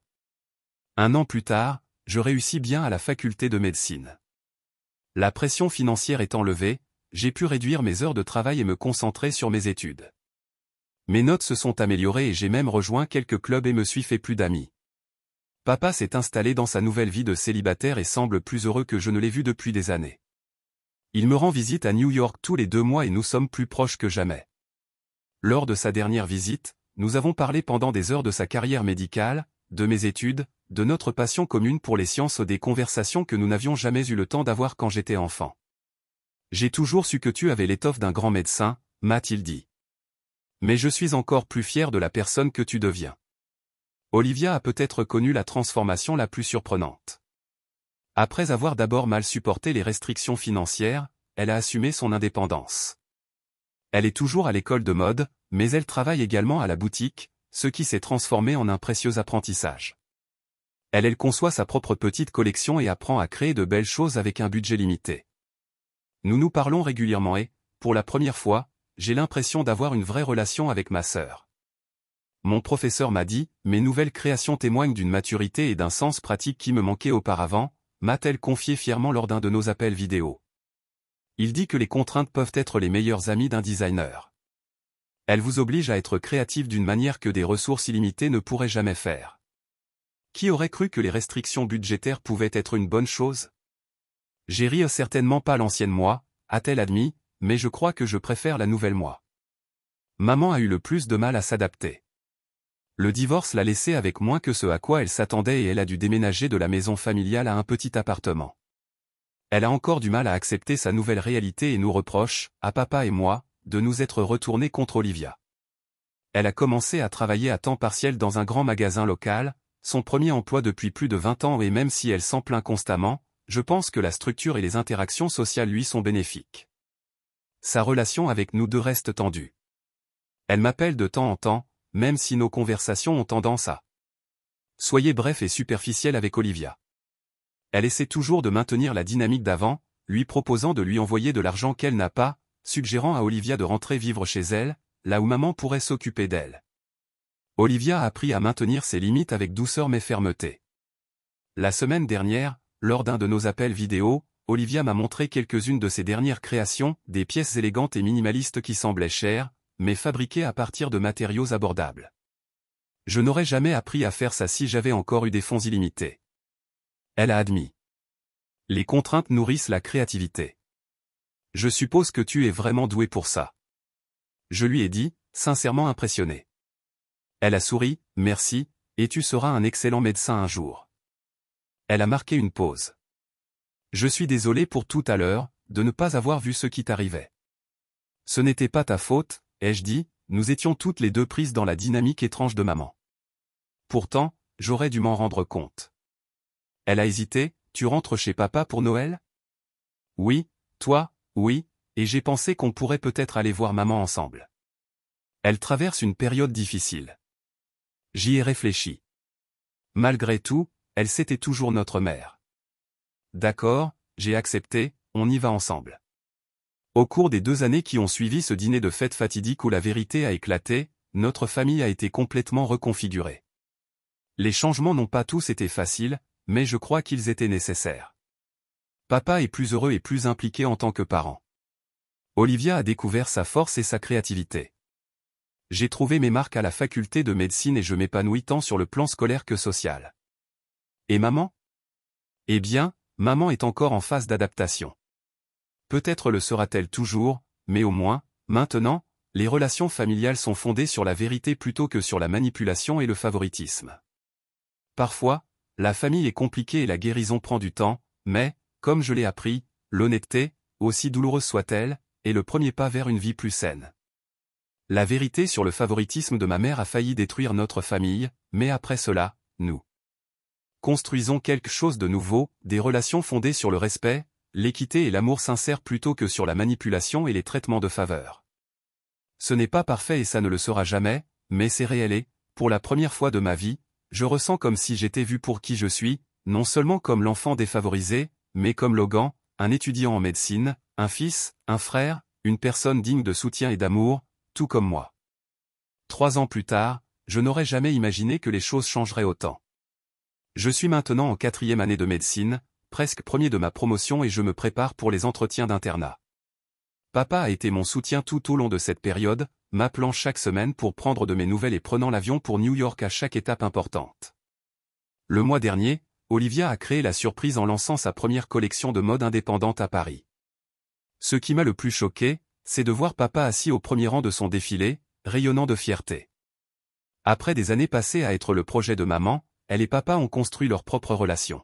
1 an plus tard, je réussis bien à la faculté de médecine. La pression financière étant levée, j'ai pu réduire mes heures de travail et me concentrer sur mes études. Mes notes se sont améliorées et j'ai même rejoint quelques clubs et me suis fait plus d'amis. Papa s'est installé dans sa nouvelle vie de célibataire et semble plus heureux que je ne l'ai vu depuis des années. Il me rend visite à New York tous les 2 mois et nous sommes plus proches que jamais. Lors de sa dernière visite, nous avons parlé pendant des heures de sa carrière médicale, de mes études, de notre passion commune pour les sciences, des conversations que nous n'avions jamais eu le temps d'avoir quand j'étais enfant. J'ai toujours su que tu avais l'étoffe d'un grand médecin, m'a-t-il dit. Mais je suis encore plus fier de la personne que tu deviens. Olivia a peut-être connu la transformation la plus surprenante. Après avoir d'abord mal supporté les restrictions financières, elle a assumé son indépendance. Elle est toujours à l'école de mode, mais elle travaille également à la boutique, ce qui s'est transformé en un précieux apprentissage. Elle conçoit sa propre petite collection et apprend à créer de belles choses avec un budget limité. Nous nous parlons régulièrement et, pour la première fois, j'ai l'impression d'avoir une vraie relation avec ma sœur. Mon professeur m'a dit, mes nouvelles créations témoignent d'une maturité et d'un sens pratique qui me manquaient auparavant, m'a-t-elle confié fièrement lors d'un de nos appels vidéo. Il dit que les contraintes peuvent être les meilleures amies d'un designer. Elles vous obligent à être créatif d'une manière que des ressources illimitées ne pourraient jamais faire. Qui aurait cru que les restrictions budgétaires pouvaient être une bonne chose? J'ai ri certainement pas l'ancienne moi, a-t-elle admis, mais je crois que je préfère la nouvelle moi. Maman a eu le plus de mal à s'adapter. Le divorce l'a laissée avec moins que ce à quoi elle s'attendait et elle a dû déménager de la maison familiale à un petit appartement. Elle a encore du mal à accepter sa nouvelle réalité et nous reproche, à papa et moi, de nous être retournés contre Olivia. Elle a commencé à travailler à temps partiel dans un grand magasin local, son premier emploi depuis plus de 20 ans et même si elle s'en plaint constamment, je pense que la structure et les interactions sociales lui sont bénéfiques. Sa relation avec nous deux reste tendue. Elle m'appelle de temps en temps, même si nos conversations ont tendance à soyez bref et superficiel avec Olivia. Elle essaie toujours de maintenir la dynamique d'avant, lui proposant de lui envoyer de l'argent qu'elle n'a pas, suggérant à Olivia de rentrer vivre chez elle, là où maman pourrait s'occuper d'elle. Olivia a appris à maintenir ses limites avec douceur mais fermeté. La semaine dernière, lors d'un de nos appels vidéo, Olivia m'a montré quelques-unes de ses dernières créations, des pièces élégantes et minimalistes qui semblaient chères, mais fabriquées à partir de matériaux abordables. Je n'aurais jamais appris à faire ça si j'avais encore eu des fonds illimités. Elle a admis. Les contraintes nourrissent la créativité. Je suppose que tu es vraiment doué pour ça. Je lui ai dit, sincèrement impressionné. Elle a souri, merci, et tu seras un excellent médecin un jour. Elle a marqué une pause. Je suis désolé pour tout à l'heure, de ne pas avoir vu ce qui t'arrivait. Ce n'était pas ta faute, ai-je dit, nous étions toutes les deux prises dans la dynamique étrange de maman. Pourtant, j'aurais dû m'en rendre compte. Elle a hésité, tu rentres chez papa pour Noël? Oui, toi, oui, et j'ai pensé qu'on pourrait peut-être aller voir maman ensemble. Elle traverse une période difficile. J'y ai réfléchi. Malgré tout, elle c'était toujours notre mère. D'accord, j'ai accepté, on y va ensemble. Au cours des 2 années qui ont suivi ce dîner de fête fatidique où la vérité a éclaté, notre famille a été complètement reconfigurée. Les changements n'ont pas tous été faciles, mais je crois qu'ils étaient nécessaires. Papa est plus heureux et plus impliqué en tant que parent. Olivia a découvert sa force et sa créativité. J'ai trouvé mes marques à la faculté de médecine et je m'épanouis tant sur le plan scolaire que social. Et maman? Eh bien, maman est encore en phase d'adaptation. Peut-être le sera-t-elle toujours, mais au moins, maintenant, les relations familiales sont fondées sur la vérité plutôt que sur la manipulation et le favoritisme. Parfois, la famille est compliquée et la guérison prend du temps, mais, comme je l'ai appris, l'honnêteté, aussi douloureuse soit-elle, est le premier pas vers une vie plus saine. La vérité sur le favoritisme de ma mère a failli détruire notre famille, mais après cela, nous construisons quelque chose de nouveau, des relations fondées sur le respect, l'équité et l'amour sincère plutôt que sur la manipulation et les traitements de faveur. Ce n'est pas parfait et ça ne le sera jamais, mais c'est réel et, pour la première fois de ma vie, je ressens comme si j'étais vu pour qui je suis, non seulement comme l'enfant défavorisé, mais comme Logan, un étudiant en médecine, un fils, un frère, une personne digne de soutien et d'amour, tout comme moi. 3 ans plus tard, je n'aurais jamais imaginé que les choses changeraient autant. Je suis maintenant en 4e année de médecine, presque premier de ma promotion et je me prépare pour les entretiens d'internat. Papa a été mon soutien tout au long de cette période, m'appelant chaque semaine pour prendre de mes nouvelles et prenant l'avion pour New York à chaque étape importante. Le mois dernier, Olivia a créé la surprise en lançant sa première collection de mode indépendante à Paris. Ce qui m'a le plus choqué, c'est de voir papa assis au premier rang de son défilé, rayonnant de fierté. Après des années passées à être le projet de maman, elle et papa ont construit leur propre relation.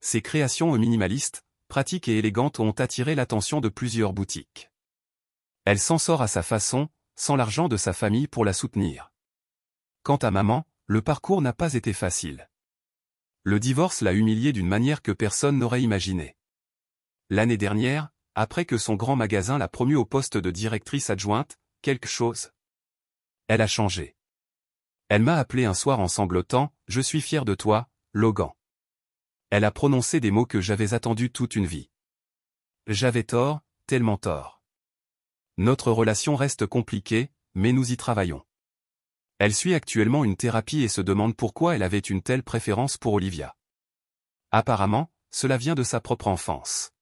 Ses créations minimalistes, pratiques et élégantes ont attiré l'attention de plusieurs boutiques. Elle s'en sort à sa façon, sans l'argent de sa famille pour la soutenir. Quant à maman, le parcours n'a pas été facile. Le divorce l'a humiliée d'une manière que personne n'aurait imaginée. L'année dernière, après que son grand magasin l'a promue au poste de directrice adjointe, quelque chose. Elle a changé. Elle m'a appelé un soir en sanglotant, « Je suis fière de toi, Logan. » Elle a prononcé des mots que j'avais attendus toute une vie. J'avais tort, tellement tort. Notre relation reste compliquée, mais nous y travaillons. Elle suit actuellement une thérapie et se demande pourquoi elle avait une telle préférence pour Olivia. Apparemment, cela vient de sa propre enfance.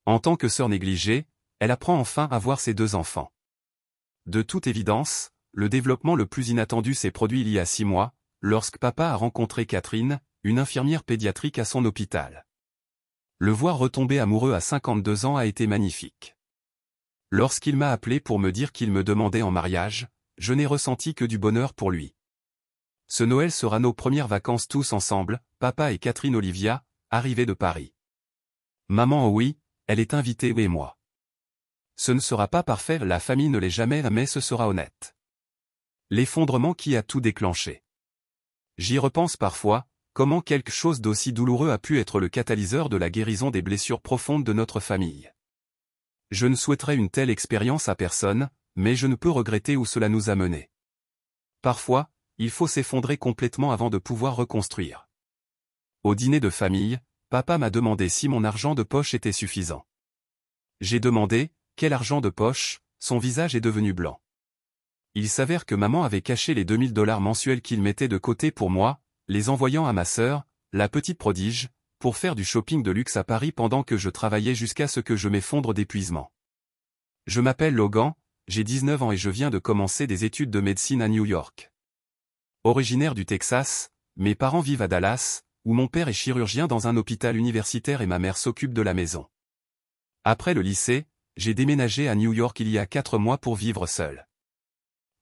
En tant que sœur négligée, elle apprend enfin à voir ses 2 enfants. De toute évidence, le développement le plus inattendu s'est produit il y a 6 mois, lorsque papa a rencontré Catherine, une infirmière pédiatrique à son hôpital. Le voir retomber amoureux à 52 ans a été magnifique. Lorsqu'il m'a appelé pour me dire qu'il me demandait en mariage, je n'ai ressenti que du bonheur pour lui. Ce Noël sera nos premières vacances tous ensemble, papa et Catherine Olivia, arrivés de Paris. Maman oui, elle est invitée et moi. Ce ne sera pas parfait, la famille ne l'est jamais, mais ce sera honnête. L'effondrement qui a tout déclenché. J'y repense parfois, comment quelque chose d'aussi douloureux a pu être le catalyseur de la guérison des blessures profondes de notre famille. Je ne souhaiterais une telle expérience à personne, mais je ne peux regretter où cela nous a menés. Parfois, il faut s'effondrer complètement avant de pouvoir reconstruire. Au dîner de famille, papa m'a demandé si mon argent de poche était suffisant. J'ai demandé, quel argent de poche, son visage est devenu blanc. Il s'avère que maman avait caché les 2000 $ mensuels qu'il mettait de côté pour moi, les envoyant à ma sœur, la petite prodige, pour faire du shopping de luxe à Paris pendant que je travaillais jusqu'à ce que je m'effondre d'épuisement. Je m'appelle Logan, j'ai 19 ans et je viens de commencer des études de médecine à New York. Originaire du Texas, mes parents vivent à Dallas, où mon père est chirurgien dans un hôpital universitaire et ma mère s'occupe de la maison. Après le lycée, j'ai déménagé à New York il y a 4 mois pour vivre seul.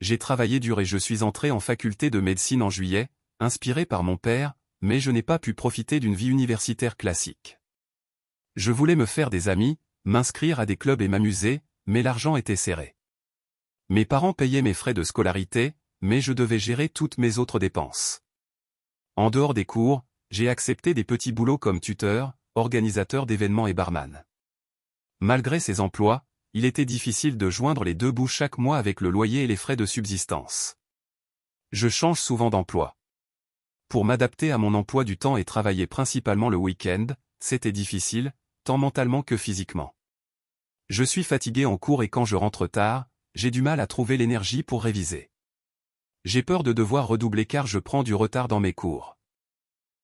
J'ai travaillé dur et je suis entré en faculté de médecine en juillet, inspiré par mon père, mais je n'ai pas pu profiter d'une vie universitaire classique. Je voulais me faire des amis, m'inscrire à des clubs et m'amuser, mais l'argent était serré. Mes parents payaient mes frais de scolarité, mais je devais gérer toutes mes autres dépenses. En dehors des cours, j'ai accepté des petits boulots comme tuteur, organisateur d'événements et barman. Malgré ces emplois, il était difficile de joindre les 2 bouts chaque mois avec le loyer et les frais de subsistance. Je change souvent d'emploi. Pour m'adapter à mon emploi du temps et travailler principalement le week-end, c'était difficile, tant mentalement que physiquement. Je suis fatigué en cours et quand je rentre tard, j'ai du mal à trouver l'énergie pour réviser. J'ai peur de devoir redoubler car je prends du retard dans mes cours.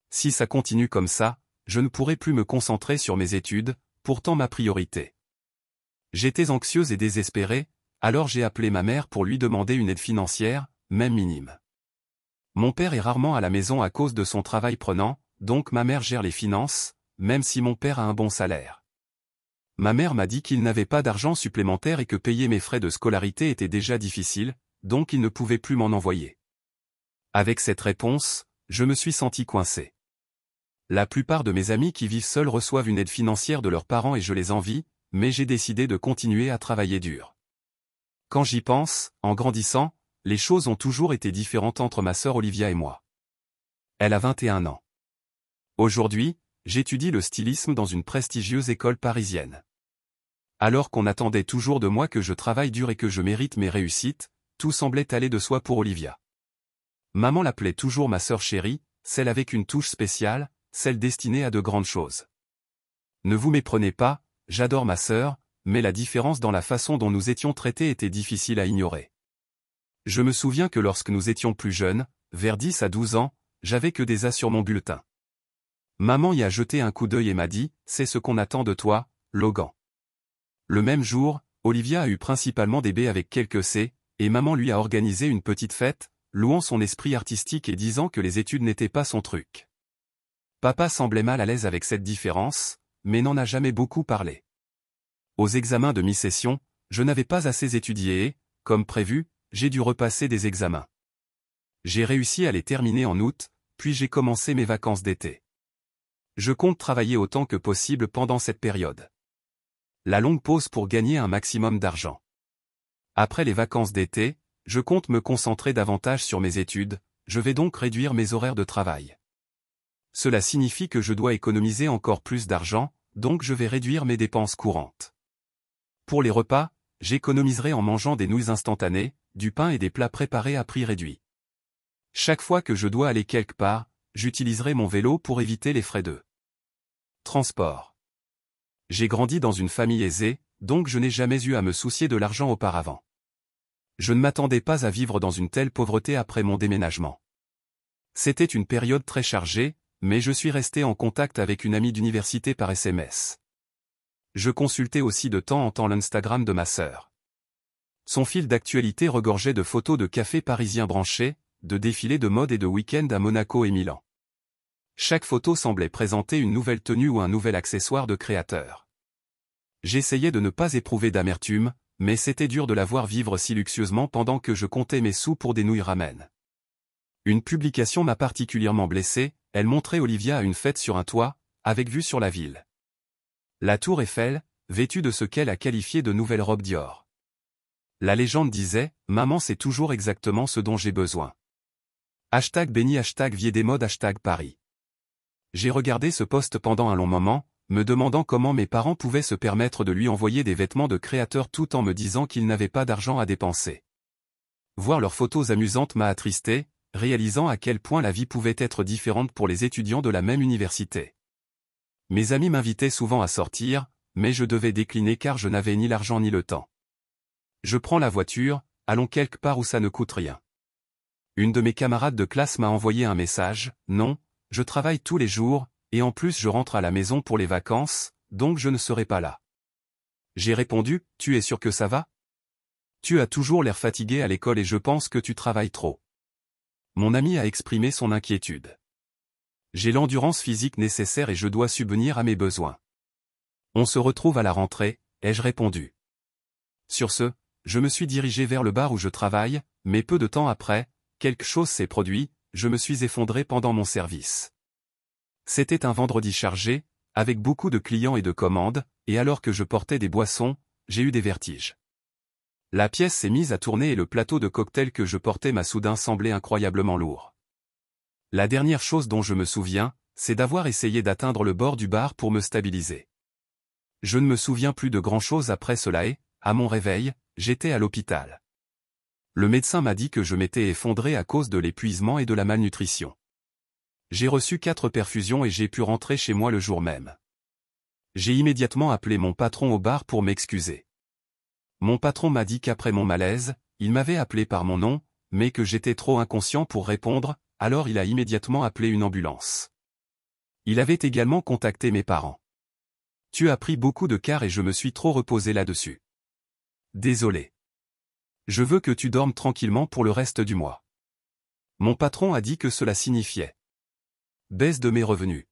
Si ça continue comme ça, je ne pourrai plus me concentrer sur mes études, pourtant ma priorité. J'étais anxieuse et désespérée, alors j'ai appelé ma mère pour lui demander une aide financière, même minime. Mon père est rarement à la maison à cause de son travail prenant, donc ma mère gère les finances, même si mon père a un bon salaire. Ma mère m'a dit qu'il n'avait pas d'argent supplémentaire et que payer mes frais de scolarité était déjà difficile, donc il ne pouvait plus m'en envoyer. Avec cette réponse, je me suis senti coincé. La plupart de mes amis qui vivent seuls reçoivent une aide financière de leurs parents et je les envie, mais j'ai décidé de continuer à travailler dur. Quand j'y pense, en grandissant, les choses ont toujours été différentes entre ma sœur Olivia et moi. Elle a 21 ans. Aujourd'hui, j'étudie le stylisme dans une prestigieuse école parisienne. Alors qu'on attendait toujours de moi que je travaille dur et que je mérite mes réussites, tout semblait aller de soi pour Olivia. Maman l'appelait toujours ma sœur chérie, celle avec une touche spéciale, celle destinée à de grandes choses. Ne vous méprenez pas, j'adore ma sœur, mais la différence dans la façon dont nous étions traités était difficile à ignorer. Je me souviens que lorsque nous étions plus jeunes, vers 10 à 12 ans, j'avais que des A sur mon bulletin. Maman y a jeté un coup d'œil et m'a dit, « C'est ce qu'on attend de toi, Logan. » Le même jour, Olivia a eu principalement des B avec quelques C, et maman lui a organisé une petite fête, louant son esprit artistique et disant que les études n'étaient pas son truc. Papa semblait mal à l'aise avec cette différence, mais n'en a jamais beaucoup parlé. Aux examens de mi-session, je n'avais pas assez étudié et, comme prévu, j'ai dû repasser des examens. J'ai réussi à les terminer en août, puis j'ai commencé mes vacances d'été. Je compte travailler autant que possible pendant cette période. La longue pause pour gagner un maximum d'argent. Après les vacances d'été, je compte me concentrer davantage sur mes études, je vais donc réduire mes horaires de travail. Cela signifie que je dois économiser encore plus d'argent, donc je vais réduire mes dépenses courantes. Pour les repas, j'économiserai en mangeant des nouilles instantanées, du pain et des plats préparés à prix réduit. Chaque fois que je dois aller quelque part, j'utiliserai mon vélo pour éviter les frais de transport. J'ai grandi dans une famille aisée, donc je n'ai jamais eu à me soucier de l'argent auparavant. Je ne m'attendais pas à vivre dans une telle pauvreté après mon déménagement. C'était une période très chargée, mais je suis resté en contact avec une amie d'université par SMS. Je consultais aussi de temps en temps l'Instagram de ma sœur. Son fil d'actualité regorgeait de photos de cafés parisiens branchés, de défilés de mode et de week-ends à Monaco et Milan. Chaque photo semblait présenter une nouvelle tenue ou un nouvel accessoire de créateur. J'essayais de ne pas éprouver d'amertume, mais c'était dur de la voir vivre si luxueusement pendant que je comptais mes sous pour des nouilles ramen. Une publication m'a particulièrement blessé, elle montrait Olivia à une fête sur un toit, avec vue sur la ville. La tour Eiffel, vêtue de ce qu'elle a qualifié de nouvelle robe Dior. La légende disait, « Maman c'est toujours exactement ce dont j'ai besoin. » #béni #viedesmodes #Paris. J'ai regardé ce post pendant un long moment, me demandant comment mes parents pouvaient se permettre de lui envoyer des vêtements de créateur tout en me disant qu'ils n'avaient pas d'argent à dépenser. Voir leurs photos amusantes m'a attristé, réalisant à quel point la vie pouvait être différente pour les étudiants de la même université. Mes amis m'invitaient souvent à sortir, mais je devais décliner car je n'avais ni l'argent ni le temps. Je prends la voiture, allons quelque part où ça ne coûte rien. Une de mes camarades de classe m'a envoyé un message, « Non, je travaille tous les jours, et en plus je rentre à la maison pour les vacances, donc je ne serai pas là. » J'ai répondu, « Tu es sûr que ça va? Tu as toujours l'air fatigué à l'école et je pense que tu travailles trop. » Mon ami a exprimé son inquiétude. J'ai l'endurance physique nécessaire et je dois subvenir à mes besoins. On se retrouve à la rentrée, ai-je répondu. Sur ce, je me suis dirigé vers le bar où je travaille, mais peu de temps après, quelque chose s'est produit, je me suis effondré pendant mon service. C'était un vendredi chargé, avec beaucoup de clients et de commandes, et alors que je portais des boissons, j'ai eu des vertiges. La pièce s'est mise à tourner et le plateau de cocktail que je portais m'a soudain semblé incroyablement lourd. La dernière chose dont je me souviens, c'est d'avoir essayé d'atteindre le bord du bar pour me stabiliser. Je ne me souviens plus de grand-chose après cela et, à mon réveil, j'étais à l'hôpital. Le médecin m'a dit que je m'étais effondré à cause de l'épuisement et de la malnutrition. J'ai reçu 4 perfusions et j'ai pu rentrer chez moi le jour même. J'ai immédiatement appelé mon patron au bar pour m'excuser. Mon patron m'a dit qu'après mon malaise, il m'avait appelé par mon nom, mais que j'étais trop inconscient pour répondre, alors il a immédiatement appelé une ambulance. Il avait également contacté mes parents. Tu as pris beaucoup de quart et je me suis trop reposé là-dessus. Désolé. Je veux que tu dormes tranquillement pour le reste du mois. Mon patron a dit que cela signifiait baisse de mes revenus.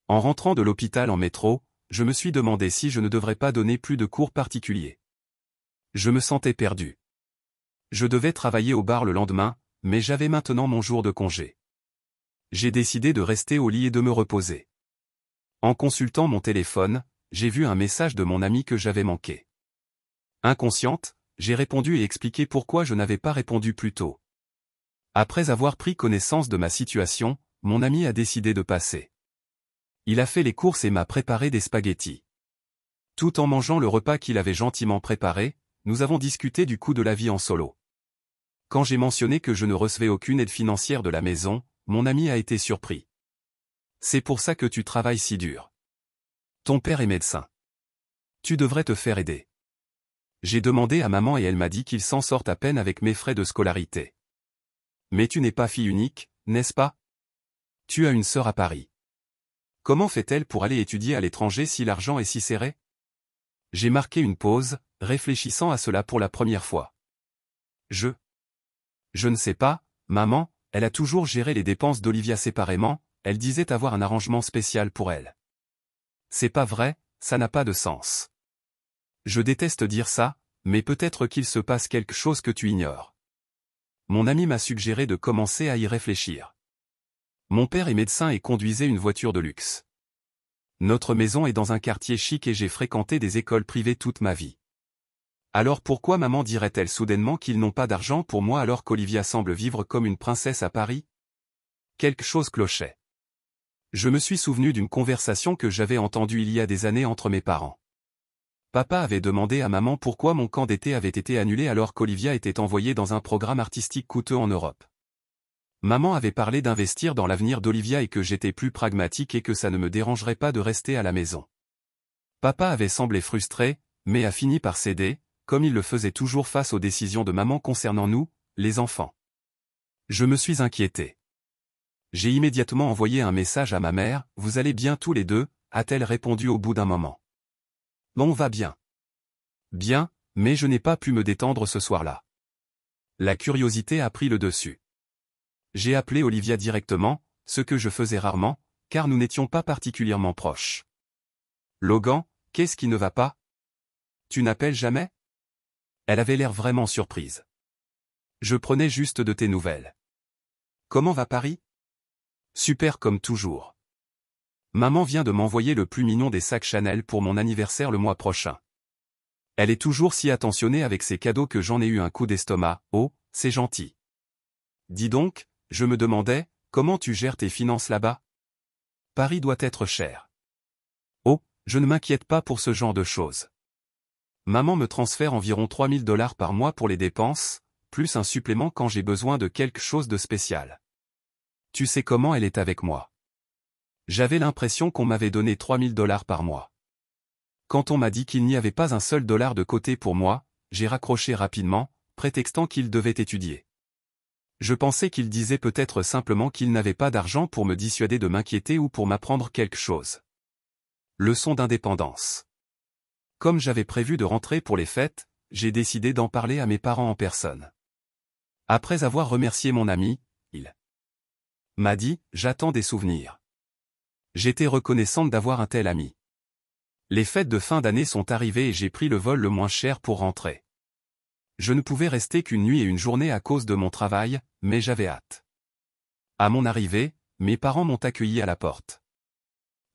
En rentrant de l'hôpital en métro, je me suis demandé si je ne devrais pas donner plus de cours particuliers. Je me sentais perdu. Je devais travailler au bar le lendemain, mais j'avais maintenant mon jour de congé. J'ai décidé de rester au lit et de me reposer. En consultant mon téléphone, j'ai vu un message de mon ami que j'avais manqué. Inconsciente, j'ai répondu et expliqué pourquoi je n'avais pas répondu plus tôt. Après avoir pris connaissance de ma situation, mon ami a décidé de passer. Il a fait les courses et m'a préparé des spaghettis. Tout en mangeant le repas qu'il avait gentiment préparé, nous avons discuté du coût de la vie en solo. Quand j'ai mentionné que je ne recevais aucune aide financière de la maison, mon ami a été surpris. C'est pour ça que tu travailles si dur. Ton père est médecin. Tu devrais te faire aider. J'ai demandé à maman et elle m'a dit qu'il s'en sort à peine avec mes frais de scolarité. Mais tu n'es pas fille unique, n'est-ce pas? Tu as une sœur à Paris. Comment fait-elle pour aller étudier à l'étranger si l'argent est si serré? J'ai marqué une pause, réfléchissant à cela pour la première fois. Je ne sais pas, maman, elle a toujours géré les dépenses d'Olivia séparément, elle disait avoir un arrangement spécial pour elle. C'est pas vrai, ça n'a pas de sens. Je déteste dire ça, mais peut-être qu'il se passe quelque chose que tu ignores. Mon ami m'a suggéré de commencer à y réfléchir. Mon père est médecin et conduisait une voiture de luxe. Notre maison est dans un quartier chic et j'ai fréquenté des écoles privées toute ma vie. Alors pourquoi maman dirait-elle soudainement qu'ils n'ont pas d'argent pour moi alors qu'Olivia semble vivre comme une princesse à Paris? Quelque chose clochait. Je me suis souvenu d'une conversation que j'avais entendue il y a des années entre mes parents. Papa avait demandé à maman pourquoi mon camp d'été avait été annulé alors qu'Olivia était envoyée dans un programme artistique coûteux en Europe. Maman avait parlé d'investir dans l'avenir d'Olivia et que j'étais plus pragmatique et que ça ne me dérangerait pas de rester à la maison. Papa avait semblé frustré, mais a fini par céder, comme il le faisait toujours face aux décisions de maman concernant nous, les enfants. Je me suis inquiété. J'ai immédiatement envoyé un message à ma mère, « Vous allez bien tous les deux ?» a-t-elle répondu au bout d'un moment. « On va bien. » Bien, mais je n'ai pas pu me détendre ce soir-là. La curiosité a pris le dessus. J'ai appelé Olivia directement, ce que je faisais rarement, car nous n'étions pas particulièrement proches. « Logan, qu'est-ce qui ne va pas? Tu n'appelles jamais ?» Elle avait l'air vraiment surprise. « Je prenais juste de tes nouvelles. »« Comment va Paris ? » ?»« Super comme toujours. Maman vient de m'envoyer le plus mignon des sacs Chanel pour mon anniversaire le mois prochain. Elle est toujours si attentionnée avec ses cadeaux que j'en ai eu un coup d'estomac. Oh, c'est gentil. Dis donc, je me demandais, comment tu gères tes finances là-bas? Paris doit être cher. Oh, je ne m'inquiète pas pour ce genre de choses. Maman me transfère environ 3000 $ par mois pour les dépenses, plus un supplément quand j'ai besoin de quelque chose de spécial. Tu sais comment elle est avec moi. J'avais l'impression qu'on m'avait donné 3000 $ par mois. Quand on m'a dit qu'il n'y avait pas un seul dollar de côté pour moi, j'ai raccroché rapidement, prétextant qu'il devait étudier. Je pensais qu'il disait peut-être simplement qu'il n'avait pas d'argent pour me dissuader de m'inquiéter ou pour m'apprendre quelque chose. Leçon d'indépendance. Comme j'avais prévu de rentrer pour les fêtes, j'ai décidé d'en parler à mes parents en personne. Après avoir remercié mon ami, il m'a dit, « J'attends des souvenirs. » J'étais reconnaissante d'avoir un tel ami. Les fêtes de fin d'année sont arrivées et j'ai pris le vol le moins cher pour rentrer. Je ne pouvais rester qu'une nuit et une journée à cause de mon travail, mais j'avais hâte. À mon arrivée, mes parents m'ont accueilli à la porte.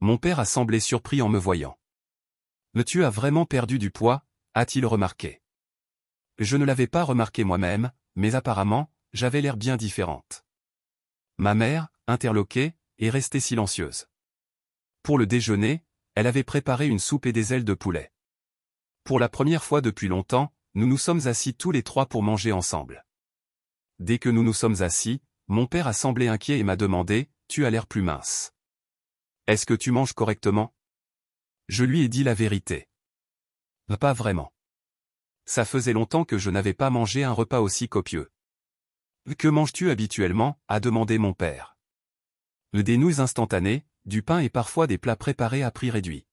Mon père a semblé surpris en me voyant. « Mais tu as vraiment perdu du poids ?» a-t-il remarqué. Je ne l'avais pas remarqué moi-même, mais apparemment, j'avais l'air bien différente. Ma mère, interloquée, est restée silencieuse. Pour le déjeuner, elle avait préparé une soupe et des ailes de poulet. Pour la première fois depuis longtemps, nous nous sommes assis tous les trois pour manger ensemble. Dès que nous nous sommes assis, mon père a semblé inquiet et m'a demandé, « Tu as l'air plus mince. Est-ce que tu manges correctement ?» Je lui ai dit la vérité. « Pas vraiment. Ça faisait longtemps que je n'avais pas mangé un repas aussi copieux. »« Que manges-tu habituellement ?» a demandé mon père. « Des nouilles instantanées, du pain et parfois des plats préparés à prix réduit. »«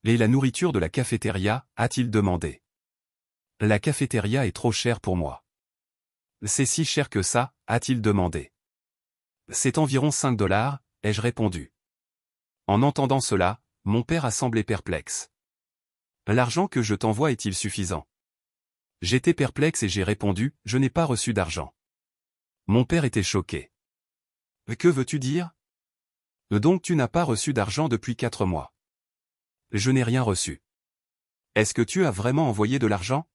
Et la nourriture de la cafétéria ?» a-t-il demandé. « La cafétéria est trop chère pour moi. »« C'est si cher que ça ?» a-t-il demandé. « C'est environ 5 $, ai-je répondu. En entendant cela, mon père a semblé perplexe. « L'argent que je t'envoie est-il suffisant ?» J'étais perplexe et j'ai répondu, « Je n'ai pas reçu d'argent. » Mon père était choqué. « Que veux-tu dire ? Donc tu n'as pas reçu d'argent depuis 4 mois. » Je n'ai rien reçu. Est-ce que tu as vraiment envoyé de l'argent ?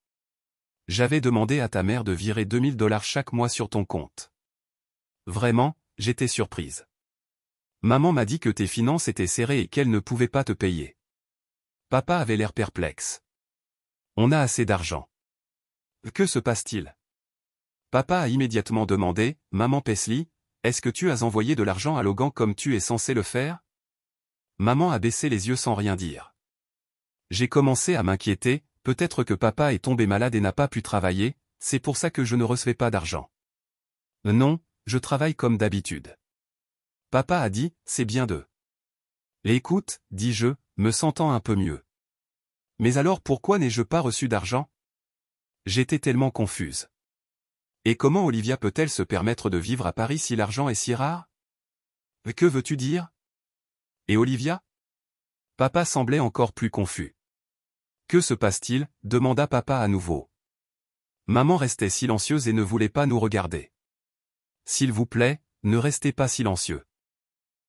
J'avais demandé à ta mère de virer 2000 $ chaque mois sur ton compte. Vraiment, j'étais surprise. Maman m'a dit que tes finances étaient serrées et qu'elle ne pouvait pas te payer. Papa avait l'air perplexe. On a assez d'argent. Que se passe-t-il ? Papa a immédiatement demandé, « Maman Paisley, est-ce que tu as envoyé de l'argent à Logan comme tu es censé le faire ?» Maman a baissé les yeux sans rien dire. J'ai commencé à m'inquiéter, peut-être que papa est tombé malade et n'a pas pu travailler, c'est pour ça que je ne recevais pas d'argent. Non, je travaille comme d'habitude. Papa a dit, c'est bien de. Écoute, dis-je, me sentant un peu mieux. Mais alors pourquoi n'ai-je pas reçu d'argent ? J'étais tellement confuse. Et comment Olivia peut-elle se permettre de vivre à Paris si l'argent est si rare ? Que veux-tu dire ? Et Olivia ? Papa semblait encore plus confus. Que se passe-t-il ? Demanda papa à nouveau. Maman restait silencieuse et ne voulait pas nous regarder. S'il vous plaît, ne restez pas silencieux.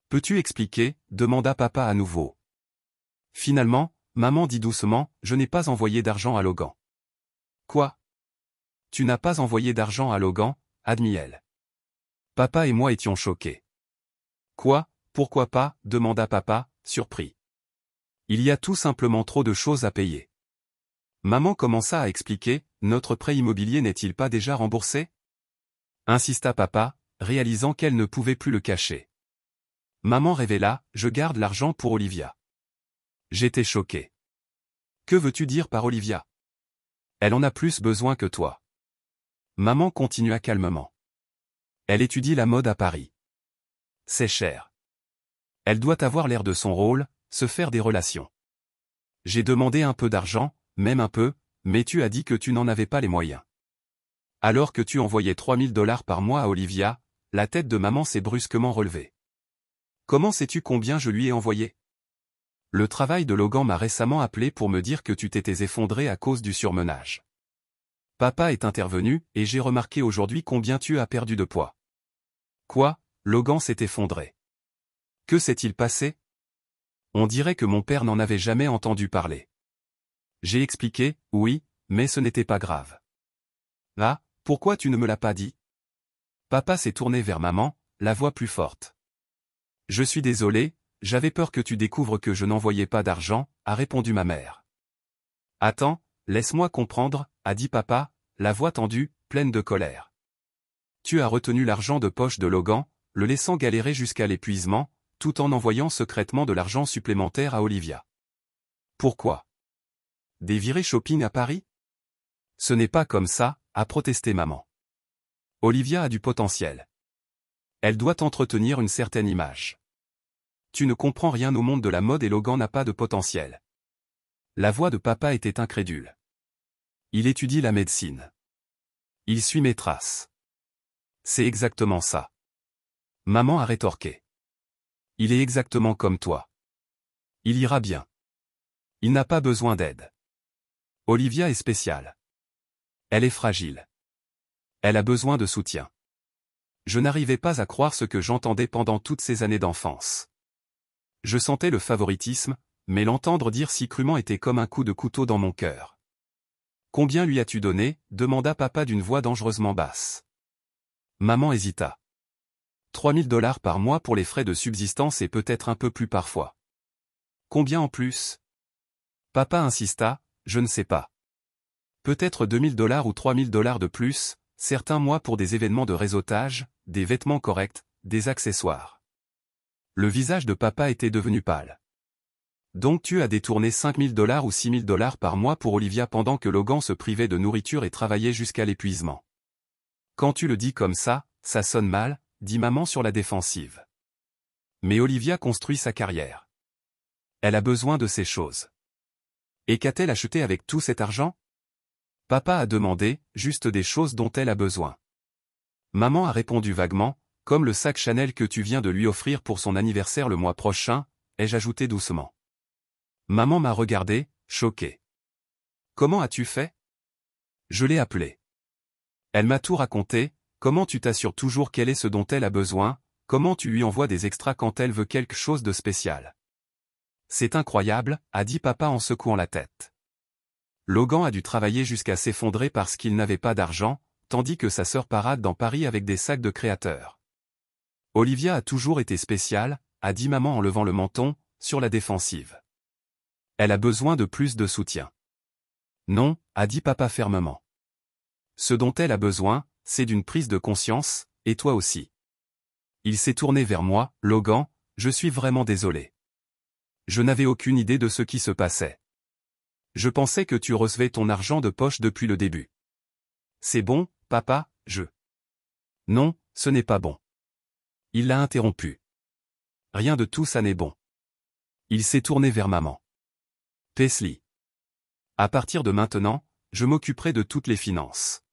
Peux-tu expliquer ? Demanda papa à nouveau. Finalement, maman dit doucement, je n'ai pas envoyé d'argent à Logan. Quoi? Tu n'as pas envoyé d'argent à Logan, admit-elle. Papa et moi étions choqués. Quoi? Pourquoi pas? Demanda papa, surpris. Il y a tout simplement trop de choses à payer. Maman commença à expliquer, notre prêt immobilier n'est-il pas déjà remboursé? Insista papa, réalisant qu'elle ne pouvait plus le cacher. Maman révéla, je garde l'argent pour Olivia. J'étais choqué. Que veux-tu dire par Olivia? Elle en a plus besoin que toi. Maman continua calmement. Elle étudie la mode à Paris. C'est cher. Elle doit avoir l'air de son rôle, se faire des relations. J'ai demandé un peu d'argent, même un peu, mais tu as dit que tu n'en avais pas les moyens. Alors que tu envoyais 3 000 $ par mois à Olivia, la tête de maman s'est brusquement relevée. Comment sais-tu combien je lui ai envoyé? Le travail de Logan m'a récemment appelé pour me dire que tu t'étais effondré à cause du surmenage. Papa est intervenu, et j'ai remarqué aujourd'hui combien tu as perdu de poids. Quoi? Logan s'est effondré. Que s'est-il passé? On dirait que mon père n'en avait jamais entendu parler. J'ai expliqué, oui, mais ce n'était pas grave. Ah, pourquoi tu ne me l'as pas dit? Papa s'est tourné vers maman, la voix plus forte. Je suis désolé, j'avais peur que tu découvres que je n'envoyais pas d'argent, a répondu ma mère. Attends, laisse-moi comprendre, a dit papa, la voix tendue, pleine de colère. Tu as retenu l'argent de poche de Logan, le laissant galérer jusqu'à l'épuisement, tout en envoyant secrètement de l'argent supplémentaire à Olivia. Pourquoi? Des virées shopping à Paris? Ce n'est pas comme ça, a protesté maman. Olivia a du potentiel. Elle doit entretenir une certaine image. Tu ne comprends rien au monde de la mode et Logan n'a pas de potentiel. La voix de papa était incrédule. Il étudie la médecine. Il suit mes traces. C'est exactement ça. Maman a rétorqué. Il est exactement comme toi. Il ira bien. Il n'a pas besoin d'aide. Olivia est spéciale. Elle est fragile. Elle a besoin de soutien. Je n'arrivais pas à croire ce que j'entendais pendant toutes ces années d'enfance. Je sentais le favoritisme, mais l'entendre dire si crûment était comme un coup de couteau dans mon cœur. Combien lui as-tu donné? Demanda papa d'une voix dangereusement basse. Maman hésita. 3 000 $ par mois pour les frais de subsistance et peut-être un peu plus parfois. Combien en plus? Papa insista, je ne sais pas. Peut-être 2 000 $ ou 3 000 $ de plus, certains mois pour des événements de réseautage, des vêtements corrects, des accessoires. Le visage de papa était devenu pâle. Donc tu as détourné 5 000 $ ou 6 000 $ par mois pour Olivia pendant que Logan se privait de nourriture et travaillait jusqu'à l'épuisement. Quand tu le dis comme ça sonne mal, dit maman sur la défensive. Mais Olivia construit sa carrière. Elle a besoin de ces choses. Et qu'a-t-elle acheté avec tout cet argent? Papa a demandé, juste des choses dont elle a besoin. Maman a répondu vaguement, comme le sac Chanel que tu viens de lui offrir pour son anniversaire le mois prochain, ai-je ajouté doucement. Maman m'a regardé, choquée. Comment as-tu fait? Je l'ai appelée. Elle m'a tout raconté, comment tu t'assures toujours qu'elle est ce dont elle a besoin, comment tu lui envoies des extras quand elle veut quelque chose de spécial. C'est incroyable, a dit papa en secouant la tête. Logan a dû travailler jusqu'à s'effondrer parce qu'il n'avait pas d'argent, tandis que sa sœur parade dans Paris avec des sacs de créateurs. Olivia a toujours été spéciale, a dit maman en levant le menton, sur la défensive. Elle a besoin de plus de soutien. Non, a dit papa fermement. Ce dont elle a besoin, c'est d'une prise de conscience, et toi aussi. Il s'est tourné vers moi, Logan, je suis vraiment désolé. Je n'avais aucune idée de ce qui se passait. Je pensais que tu recevais ton argent de poche depuis le début. C'est bon, papa, Non, ce n'est pas bon. Il l'a interrompu. Rien de tout ça n'est bon. Il s'est tourné vers maman. Paisley. À partir de maintenant, je m'occuperai de toutes les finances.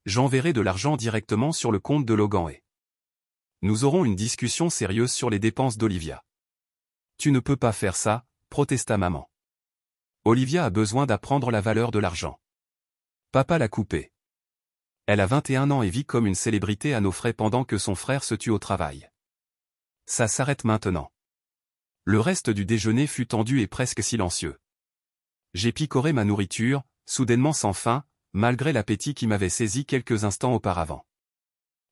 J'enverrai de l'argent directement sur le compte de Logan et nous aurons une discussion sérieuse sur les dépenses d'Olivia. Tu ne peux pas faire ça, protesta maman. Olivia a besoin d'apprendre la valeur de l'argent. Papa l'a coupée. Elle a 21 ans et vit comme une célébrité à nos frais pendant que son frère se tue au travail. Ça s'arrête maintenant. Le reste du déjeuner fut tendu et presque silencieux. J'ai picoré ma nourriture, soudainement sans faim, malgré l'appétit qui m'avait saisi quelques instants auparavant.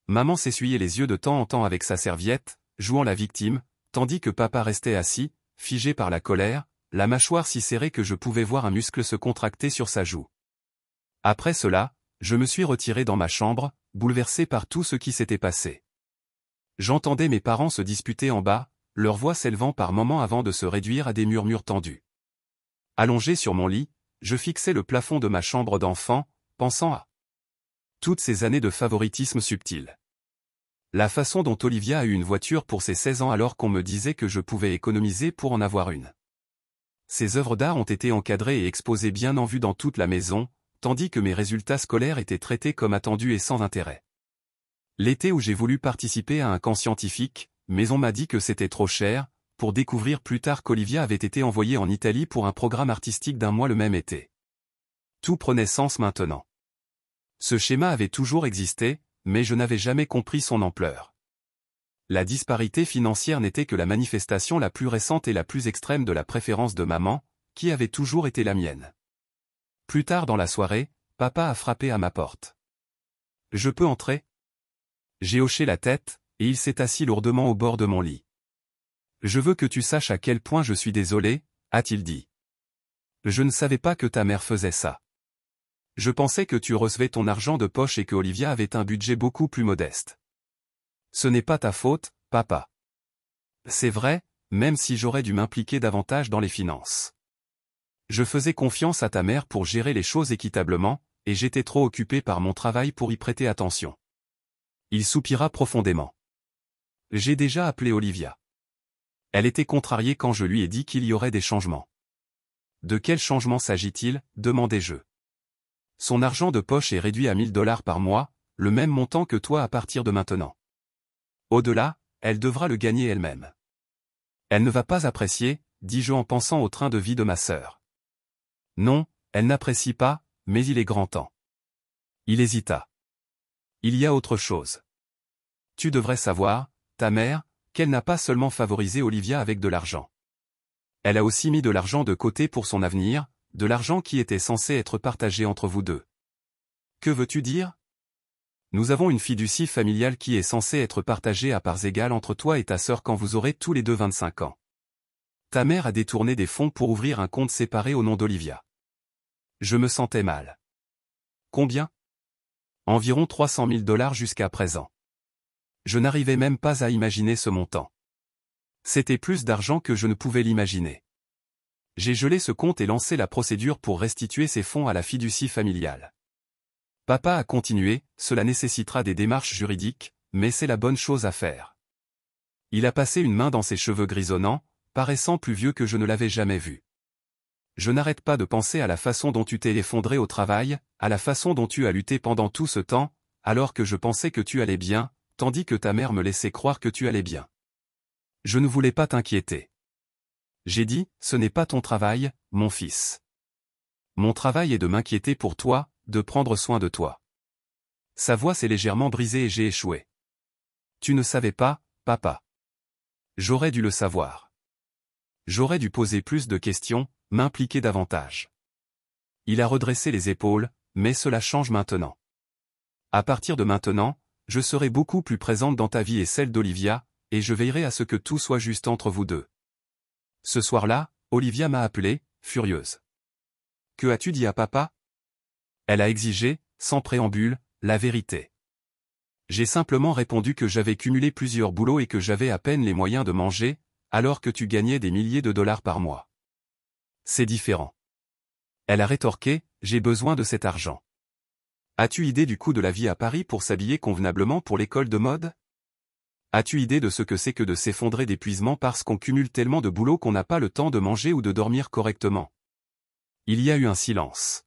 Maman s'essuyait les yeux de temps en temps avec sa serviette, jouant la victime, tandis que papa restait assis, figé par la colère, la mâchoire si serrée que je pouvais voir un muscle se contracter sur sa joue. Après cela, je me suis retiré dans ma chambre, bouleversé par tout ce qui s'était passé. J'entendais mes parents se disputer en bas, leur voix s'élevant par moments avant de se réduire à des murmures tendus. Allongé sur mon lit, je fixais le plafond de ma chambre d'enfant, pensant à toutes ces années de favoritisme subtil. La façon dont Olivia a eu une voiture pour ses 16 ans alors qu'on me disait que je pouvais économiser pour en avoir une. Ses œuvres d'art ont été encadrées et exposées bien en vue dans toute la maison, tandis que mes résultats scolaires étaient traités comme attendus et sans intérêt. L'été où j'ai voulu participer à un camp scientifique, mais on m'a dit que c'était trop cher, pour découvrir plus tard qu'Olivia avait été envoyée en Italie pour un programme artistique d'1 mois le même été. Tout prenait sens maintenant. Ce schéma avait toujours existé, mais je n'avais jamais compris son ampleur. La disparité financière n'était que la manifestation la plus récente et la plus extrême de la préférence de maman, qui avait toujours été la mienne. Plus tard dans la soirée, papa a frappé à ma porte. « Je peux entrer ?» J'ai hoché la tête, et il s'est assis lourdement au bord de mon lit. « Je veux que tu saches à quel point je suis désolé, » a-t-il dit. « Je ne savais pas que ta mère faisait ça. Je pensais que tu recevais ton argent de poche et que Olivia avait un budget beaucoup plus modeste. Ce n'est pas ta faute, papa. C'est vrai, même si j'aurais dû m'impliquer davantage dans les finances. Je faisais confiance à ta mère pour gérer les choses équitablement, et j'étais trop occupé par mon travail pour y prêter attention. » Il soupira profondément. J'ai déjà appelé Olivia. Elle était contrariée quand je lui ai dit qu'il y aurait des changements. De quel changement s'agit-il, demandai-je. Son argent de poche est réduit à 1 000 $ par mois, le même montant que toi à partir de maintenant. Au-delà, elle devra le gagner elle-même. Elle ne va pas apprécier, dis-je en pensant au train de vie de ma sœur. Non, elle n'apprécie pas, mais il est grand temps. Il hésita. Il y a autre chose. Tu devrais savoir, ta mère, qu'elle n'a pas seulement favorisé Olivia avec de l'argent. Elle a aussi mis de l'argent de côté pour son avenir, de l'argent qui était censé être partagé entre vous deux. Que veux-tu dire? Nous avons une fiducie familiale qui est censée être partagée à parts égales entre toi et ta sœur quand vous aurez tous les deux 25 ans. Ta mère a détourné des fonds pour ouvrir un compte séparé au nom d'Olivia. Je me sentais mal. Combien? Environ 300 000 $ jusqu'à présent. Je n'arrivais même pas à imaginer ce montant. C'était plus d'argent que je ne pouvais l'imaginer. J'ai gelé ce compte et lancé la procédure pour restituer ces fonds à la fiducie familiale. Papa a continué, cela nécessitera des démarches juridiques, mais c'est la bonne chose à faire. Il a passé une main dans ses cheveux grisonnants, paraissant plus vieux que je ne l'avais jamais vu. Je n'arrête pas de penser à la façon dont tu t'es effondré au travail, à la façon dont tu as lutté pendant tout ce temps, alors que je pensais que tu allais bien, tandis que ta mère me laissait croire que tu allais bien. Je ne voulais pas t'inquiéter. J'ai dit, ce n'est pas ton travail, mon fils. Mon travail est de m'inquiéter pour toi, de prendre soin de toi. Sa voix s'est légèrement brisée et j'ai échoué. Tu ne savais pas, papa. J'aurais dû le savoir. J'aurais dû poser plus de questions, m'impliquer davantage. Il a redressé les épaules, mais cela change maintenant. À partir de maintenant, je serai beaucoup plus présente dans ta vie et celle d'Olivia, et je veillerai à ce que tout soit juste entre vous deux. Ce soir-là, Olivia m'a appelé, furieuse. Que as-tu dit à papa? Elle a exigé, sans préambule, la vérité. J'ai simplement répondu que j'avais cumulé plusieurs boulots et que j'avais à peine les moyens de manger, alors que tu gagnais des milliers de dollars par mois. C'est différent. Elle a rétorqué, j'ai besoin de cet argent. As-tu idée du coût de la vie à Paris pour s'habiller convenablement pour l'école de mode? As-tu idée de ce que c'est que de s'effondrer d'épuisement parce qu'on cumule tellement de boulot qu'on n'a pas le temps de manger ou de dormir correctement? Il y a eu un silence.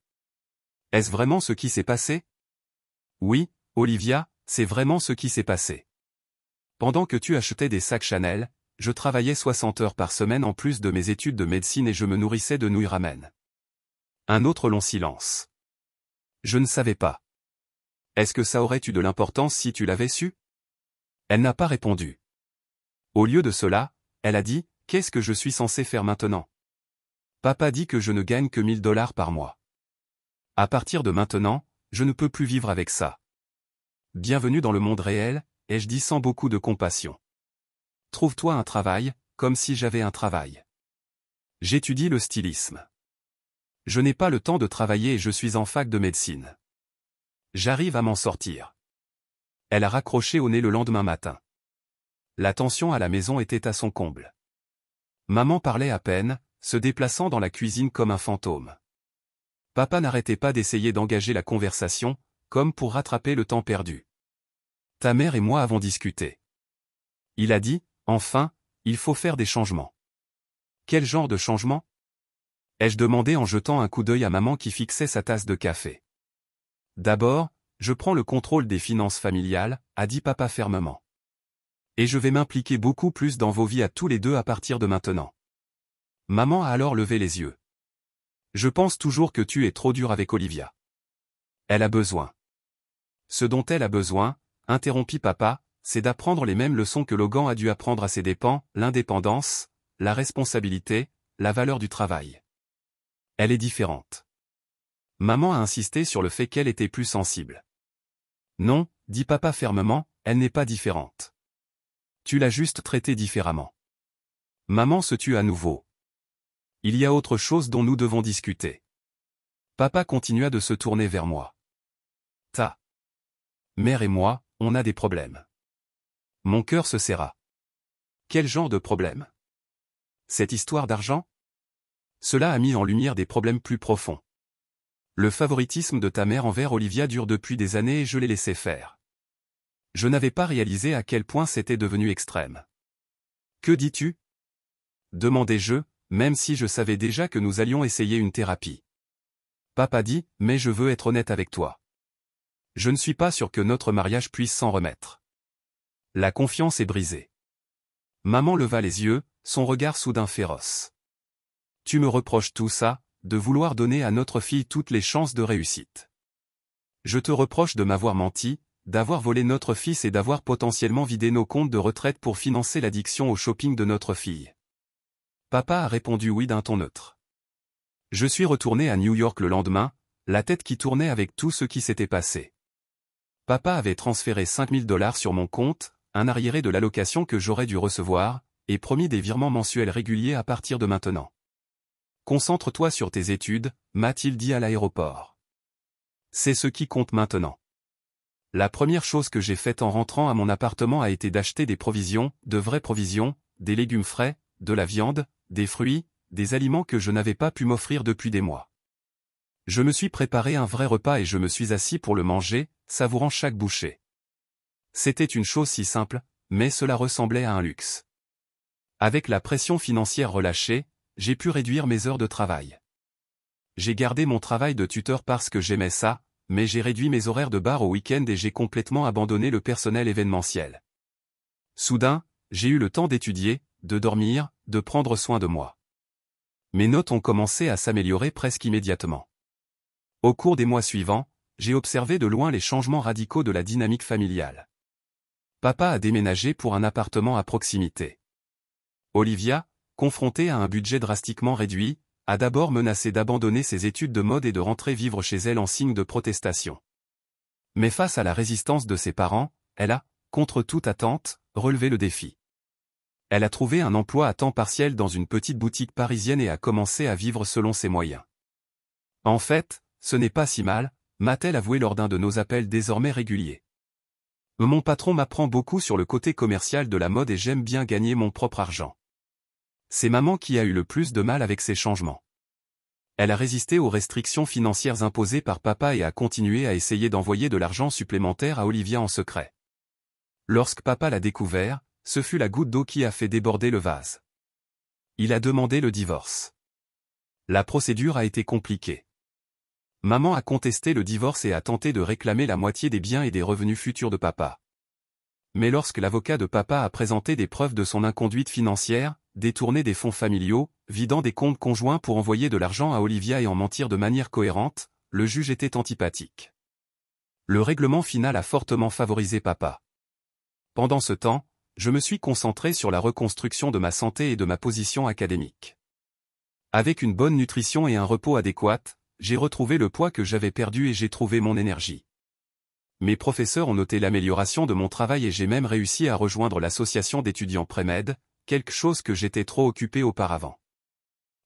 Est-ce vraiment ce qui s'est passé? Oui, Olivia, c'est vraiment ce qui s'est passé. Pendant que tu achetais des sacs Chanel, je travaillais 60 heures par semaine en plus de mes études de médecine et je me nourrissais de nouilles ramen. Un autre long silence. Je ne savais pas. Est-ce que ça aurait eu de l'importance si tu l'avais su? Elle n'a pas répondu. Au lieu de cela, elle a dit, qu'est-ce que je suis censé faire maintenant? Papa dit que je ne gagne que 1 000 $ par mois. À partir de maintenant, je ne peux plus vivre avec ça. Bienvenue dans le monde réel, ai-je dit sans beaucoup de compassion. Trouve-toi un travail, comme si j'avais un travail. J'étudie le stylisme. Je n'ai pas le temps de travailler et je suis en fac de médecine. J'arrive à m'en sortir. Elle a raccroché au nez le lendemain matin. La tension à la maison était à son comble. Maman parlait à peine, se déplaçant dans la cuisine comme un fantôme. Papa n'arrêtait pas d'essayer d'engager la conversation, comme pour rattraper le temps perdu. Ta mère et moi avons discuté. Il a dit, enfin, il faut faire des changements. Quel genre de changement? Ai-je demandé en jetant un coup d'œil à maman qui fixait sa tasse de café. D'abord, je prends le contrôle des finances familiales, a dit papa fermement. Et je vais m'impliquer beaucoup plus dans vos vies à tous les deux à partir de maintenant. Maman a alors levé les yeux. Je pense toujours que tu es trop dur avec Olivia. Elle a besoin. Ce dont elle a besoin, interrompit papa, c'est d'apprendre les mêmes leçons que Logan a dû apprendre à ses dépens, l'indépendance, la responsabilité, la valeur du travail. Elle est différente. Maman a insisté sur le fait qu'elle était plus sensible. Non, dit papa fermement, elle n'est pas différente. Tu l'as juste traitée différemment. Maman se tut à nouveau. Il y a autre chose dont nous devons discuter. Papa continua de se tourner vers moi. Ta mère et moi, on a des problèmes. Mon cœur se serra. Quel genre de problème? Cette histoire d'argent? Cela a mis en lumière des problèmes plus profonds. Le favoritisme de ta mère envers Olivia dure depuis des années et je l'ai laissé faire. Je n'avais pas réalisé à quel point c'était devenu extrême. Que dis-tu? Demandai-je, même si je savais déjà que nous allions essayer une thérapie. Papa dit, mais je veux être honnête avec toi. Je ne suis pas sûr que notre mariage puisse s'en remettre. La confiance est brisée. Maman leva les yeux, son regard soudain féroce. Tu me reproches tout ça, de vouloir donner à notre fille toutes les chances de réussite. Je te reproche de m'avoir menti, d'avoir volé notre fils et d'avoir potentiellement vidé nos comptes de retraite pour financer l'addiction au shopping de notre fille. Papa a répondu oui d'un ton neutre. Je suis retourné à New York le lendemain, la tête qui tournait avec tout ce qui s'était passé. Papa avait transféré $5000 sur mon compte, un arriéré de l'allocation que j'aurais dû recevoir, et promis des virements mensuels réguliers à partir de maintenant. Concentre-toi sur tes études, m'a-t-il dit à l'aéroport. C'est ce qui compte maintenant. La première chose que j'ai faite en rentrant à mon appartement a été d'acheter des provisions, de vraies provisions, des légumes frais, de la viande, des fruits, des aliments que je n'avais pas pu m'offrir depuis des mois. Je me suis préparé un vrai repas et je me suis assis pour le manger, savourant chaque bouchée. C'était une chose si simple, mais cela ressemblait à un luxe. Avec la pression financière relâchée, j'ai pu réduire mes heures de travail. J'ai gardé mon travail de tuteur parce que j'aimais ça, mais j'ai réduit mes horaires de bar au week-end et j'ai complètement abandonné le personnel événementiel. Soudain, j'ai eu le temps d'étudier, de dormir, de prendre soin de moi. Mes notes ont commencé à s'améliorer presque immédiatement. Au cours des mois suivants, j'ai observé de loin les changements radicaux de la dynamique familiale. Papa a déménagé pour un appartement à proximité. Olivia, confrontée à un budget drastiquement réduit, a d'abord menacé d'abandonner ses études de mode et de rentrer vivre chez elle en signe de protestation. Mais face à la résistance de ses parents, elle a, contre toute attente, relevé le défi. Elle a trouvé un emploi à temps partiel dans une petite boutique parisienne et a commencé à vivre selon ses moyens. En fait, ce n'est pas si mal, m'a-t-elle avoué lors d'un de nos appels désormais réguliers. Mon patron m'apprend beaucoup sur le côté commercial de la mode et j'aime bien gagner mon propre argent. C'est maman qui a eu le plus de mal avec ces changements. Elle a résisté aux restrictions financières imposées par papa et a continué à essayer d'envoyer de l'argent supplémentaire à Olivia en secret. Lorsque papa l'a découvert, ce fut la goutte d'eau qui a fait déborder le vase. Il a demandé le divorce. La procédure a été compliquée. Maman a contesté le divorce et a tenté de réclamer la moitié des biens et des revenus futurs de papa. Mais lorsque l'avocat de papa a présenté des preuves de son inconduite financière, détourner des fonds familiaux, vidant des comptes conjoints pour envoyer de l'argent à Olivia et en mentir de manière cohérente, le juge était antipathique. Le règlement final a fortement favorisé papa. Pendant ce temps, je me suis concentré sur la reconstruction de ma santé et de ma position académique. Avec une bonne nutrition et un repos adéquat, j'ai retrouvé le poids que j'avais perdu et j'ai trouvé mon énergie. Mes professeurs ont noté l'amélioration de mon travail et j'ai même réussi à rejoindre l'association d'étudiants pré-med, quelque chose que j'étais trop occupé auparavant.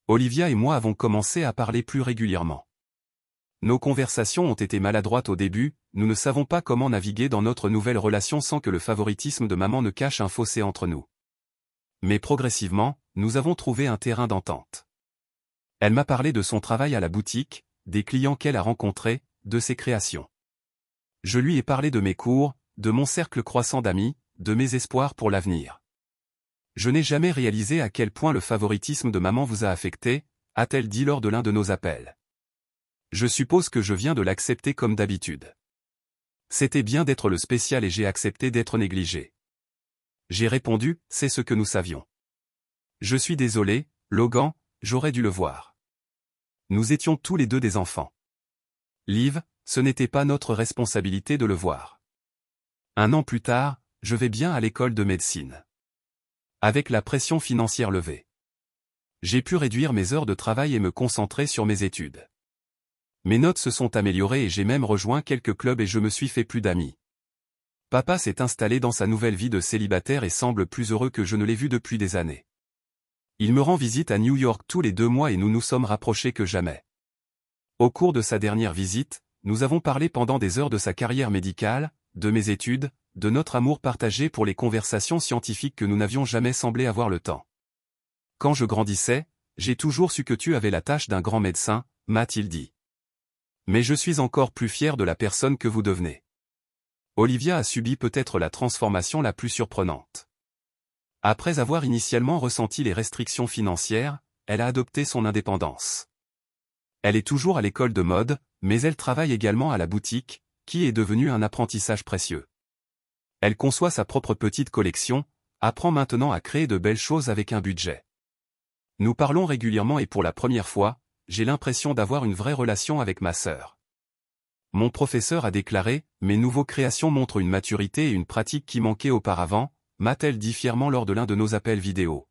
Olivia et moi avons commencé à parler plus régulièrement. Nos conversations ont été maladroites au début, nous ne savons pas comment naviguer dans notre nouvelle relation sans que le favoritisme de maman ne cache un fossé entre nous. Mais progressivement, nous avons trouvé un terrain d'entente. Elle m'a parlé de son travail à la boutique, des clients qu'elle a rencontrés, de ses créations. Je lui ai parlé de mes cours, de mon cercle croissant d'amis, de mes espoirs pour l'avenir. Je n'ai jamais réalisé à quel point le favoritisme de maman vous a affecté, a-t-elle dit lors de l'un de nos appels. Je suppose que je viens de l'accepter comme d'habitude. C'était bien d'être le spécial et j'ai accepté d'être négligé. J'ai répondu, c'est ce que nous savions. Je suis désolé, Logan, j'aurais dû le voir. Nous étions tous les deux des enfants. Liv, ce n'était pas notre responsabilité de le voir. 1 an plus tard, je vais bien à l'école de médecine. Avec la pression financière levée. J'ai pu réduire mes heures de travail et me concentrer sur mes études. Mes notes se sont améliorées et j'ai même rejoint quelques clubs et je me suis fait plus d'amis. Papa s'est installé dans sa nouvelle vie de célibataire et semble plus heureux que je ne l'ai vu depuis des années. Il me rend visite à New York tous les 2 mois et nous nous sommes rapprochés que jamais. Au cours de sa dernière visite, nous avons parlé pendant des heures de sa carrière médicale, de mes études, de notre amour partagé pour les conversations scientifiques que nous n'avions jamais semblé avoir le temps. Quand je grandissais, j'ai toujours su que tu avais la tâche d'un grand médecin, m'a-t-il dit. Mais je suis encore plus fier de la personne que vous devenez. Olivia a subi peut-être la transformation la plus surprenante. Après avoir initialement ressenti les restrictions financières, elle a adopté son indépendance. Elle est toujours à l'école de mode, mais elle travaille également à la boutique, qui est devenue un apprentissage précieux. Elle conçoit sa propre petite collection, apprend maintenant à créer de belles choses avec un budget. Nous parlons régulièrement et pour la première fois, j'ai l'impression d'avoir une vraie relation avec ma sœur. Mon professeur a déclaré, mes nouveaux créations montrent une maturité et une pratique qui manquaient auparavant, m'a-t-elle dit fièrement lors de l'un de nos appels vidéo.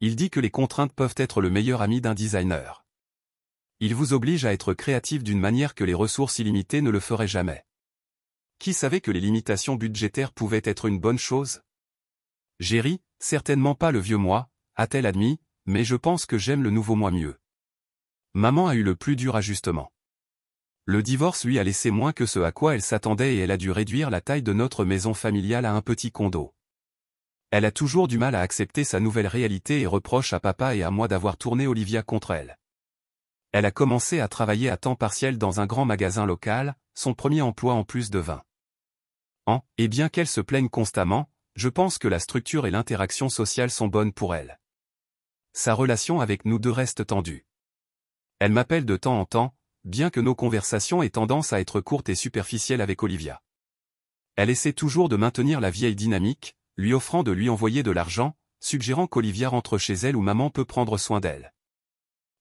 Il dit que les contraintes peuvent être le meilleur ami d'un designer. Il vous oblige à être créatif d'une manière que les ressources illimitées ne le feraient jamais. Qui savait que les limitations budgétaires pouvaient être une bonne chose? J'ai ri, certainement pas le vieux moi, a-t-elle admis, mais je pense que j'aime le nouveau moi mieux. Maman a eu le plus dur ajustement. Le divorce lui a laissé moins que ce à quoi elle s'attendait et elle a dû réduire la taille de notre maison familiale à un petit condo. Elle a toujours du mal à accepter sa nouvelle réalité et reproche à papa et à moi d'avoir tourné Olivia contre elle. Elle a commencé à travailler à temps partiel dans un grand magasin local, son premier emploi en plus de 20 ans, et bien qu'elle se plaigne constamment, je pense que la structure et l'interaction sociale sont bonnes pour elle. Sa relation avec nous deux reste tendue. Elle m'appelle de temps en temps, bien que nos conversations aient tendance à être courtes et superficielles avec Olivia. Elle essaie toujours de maintenir la vieille dynamique, lui offrant de lui envoyer de l'argent, suggérant qu'Olivia rentre chez elle où maman peut prendre soin d'elle.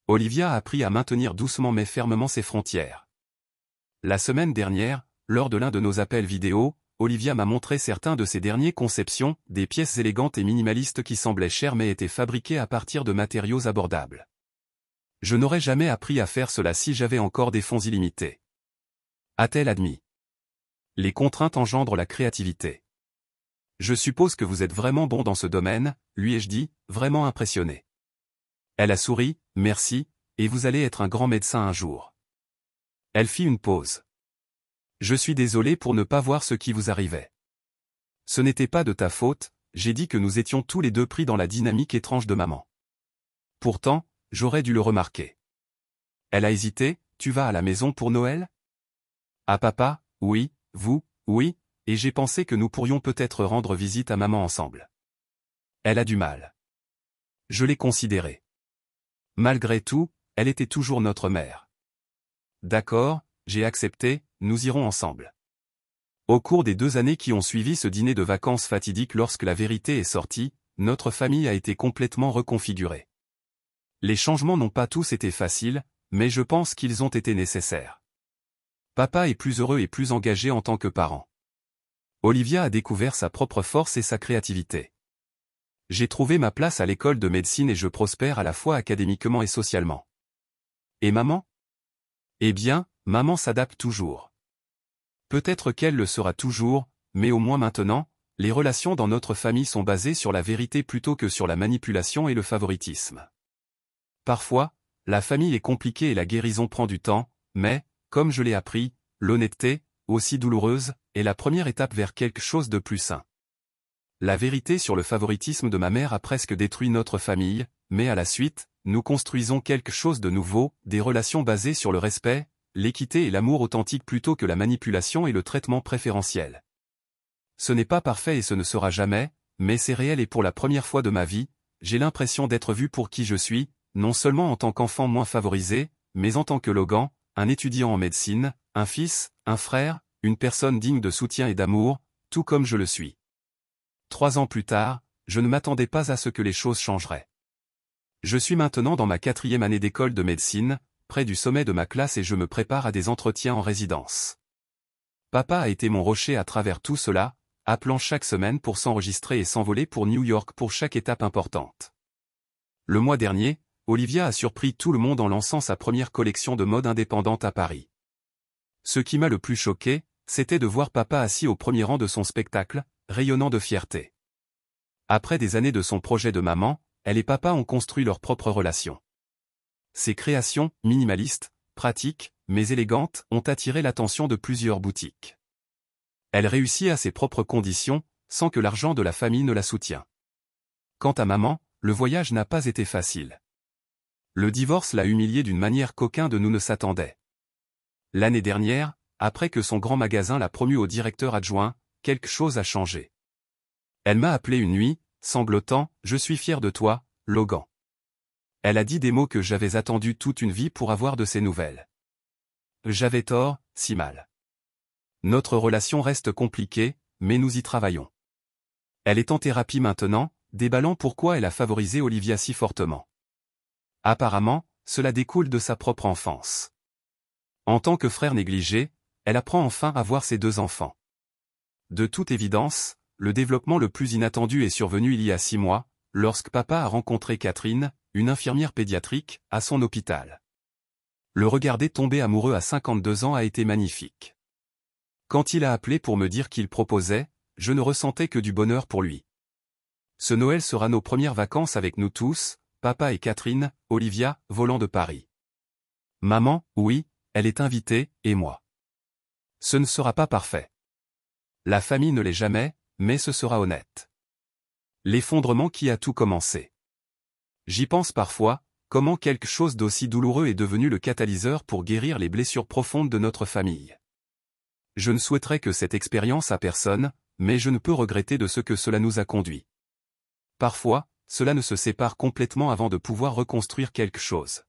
Olivia a appris à maintenir doucement mais fermement ses frontières. La semaine dernière, lors de l'un de nos appels vidéo, Olivia m'a montré certains de ses derniers conceptions, des pièces élégantes et minimalistes qui semblaient chères mais étaient fabriquées à partir de matériaux abordables. Je n'aurais jamais appris à faire cela si j'avais encore des fonds illimités. A-t-elle admis? Les contraintes engendrent la créativité. Je suppose que vous êtes vraiment bon dans ce domaine, lui ai-je dit, vraiment impressionné. Elle a souri, merci, et vous allez être un grand médecin un jour. Elle fit une pause. Je suis désolé pour ne pas voir ce qui vous arrivait. Ce n'était pas de ta faute, j'ai dit que nous étions tous les deux pris dans la dynamique étrange de maman. Pourtant, j'aurais dû le remarquer. Elle a hésité, tu vas à la maison pour Noël? Ah papa, oui, vous, oui, et j'ai pensé que nous pourrions peut-être rendre visite à maman ensemble. Elle a du mal. Je l'ai considérée. Malgré tout, elle était toujours notre mère. D'accord, j'ai accepté, nous irons ensemble. Au cours des 2 années qui ont suivi ce dîner de vacances fatidique lorsque la vérité est sortie, notre famille a été complètement reconfigurée. Les changements n'ont pas tous été faciles, mais je pense qu'ils ont été nécessaires. Papa est plus heureux et plus engagé en tant que parent. Olivia a découvert sa propre force et sa créativité. J'ai trouvé ma place à l'école de médecine et je prospère à la fois académiquement et socialement. Et maman? Eh bien, maman s'adapte toujours. Peut-être qu'elle le sera toujours, mais au moins maintenant, les relations dans notre famille sont basées sur la vérité plutôt que sur la manipulation et le favoritisme. Parfois, la famille est compliquée et la guérison prend du temps, mais, comme je l'ai appris, l'honnêteté, aussi douloureuse, est la première étape vers quelque chose de plus sain. La vérité sur le favoritisme de ma mère a presque détruit notre famille, mais à la suite, nous construisons quelque chose de nouveau, des relations basées sur le respect, l'équité et l'amour authentique plutôt que la manipulation et le traitement préférentiel. Ce n'est pas parfait et ce ne sera jamais, mais c'est réel et pour la première fois de ma vie, j'ai l'impression d'être vu pour qui je suis, non seulement en tant qu'enfant moins favorisé, mais en tant que Logan, un étudiant en médecine, un fils, un frère, une personne digne de soutien et d'amour, tout comme je le suis. 3 ans plus tard, je ne m'attendais pas à ce que les choses changeraient. Je suis maintenant dans ma 4e année d'école de médecine, près du sommet de ma classe et je me prépare à des entretiens en résidence. Papa a été mon rocher à travers tout cela, appelant chaque semaine pour s'enregistrer et s'envoler pour New York pour chaque étape importante. Le mois dernier, Olivia a surpris tout le monde en lançant sa première collection de mode indépendante à Paris. Ce qui m'a le plus choqué, c'était de voir papa assis au premier rang de son spectacle, rayonnant de fierté. Après des années de son projet de maman, elle et papa ont construit leur propre relation. Ses créations, minimalistes, pratiques, mais élégantes, ont attiré l'attention de plusieurs boutiques. Elle réussit à ses propres conditions, sans que l'argent de la famille ne la soutienne. Quant à maman, le voyage n'a pas été facile. Le divorce l'a humiliée d'une manière qu'aucun de nous ne s'attendait. L'année dernière, après que son grand magasin l'a promue au directeur adjoint, quelque chose a changé. Elle m'a appelé une nuit, sanglotant, « Je suis fier de toi, Logan. » Elle a dit des mots que j'avais attendus toute une vie pour avoir de ses nouvelles. J'avais tort, si mal. Notre relation reste compliquée, mais nous y travaillons. Elle est en thérapie maintenant, déballant pourquoi elle a favorisé Olivia si fortement. Apparemment, cela découle de sa propre enfance. En tant que frère négligé, elle apprend enfin à voir ses 2 enfants. De toute évidence, le développement le plus inattendu est survenu il y a 6 mois, lorsque papa a rencontré Catherine, une infirmière pédiatrique, à son hôpital. Le regarder tomber amoureux à 52 ans a été magnifique. Quand il a appelé pour me dire qu'il proposait, je ne ressentais que du bonheur pour lui. Ce Noël sera nos premières vacances avec nous tous, papa et Catherine, Olivia, volant de Paris. Maman, oui, elle est invitée, et moi. Ce ne sera pas parfait. La famille ne l'est jamais, mais ce sera honnête. L'effondrement qui a tout commencé. J'y pense parfois, comment quelque chose d'aussi douloureux est devenu le catalyseur pour guérir les blessures profondes de notre famille. Je ne souhaiterais que cette expérience à personne, mais je ne peux regretter de ce que cela nous a conduit. Parfois, cela ne se sépare complètement avant de pouvoir reconstruire quelque chose.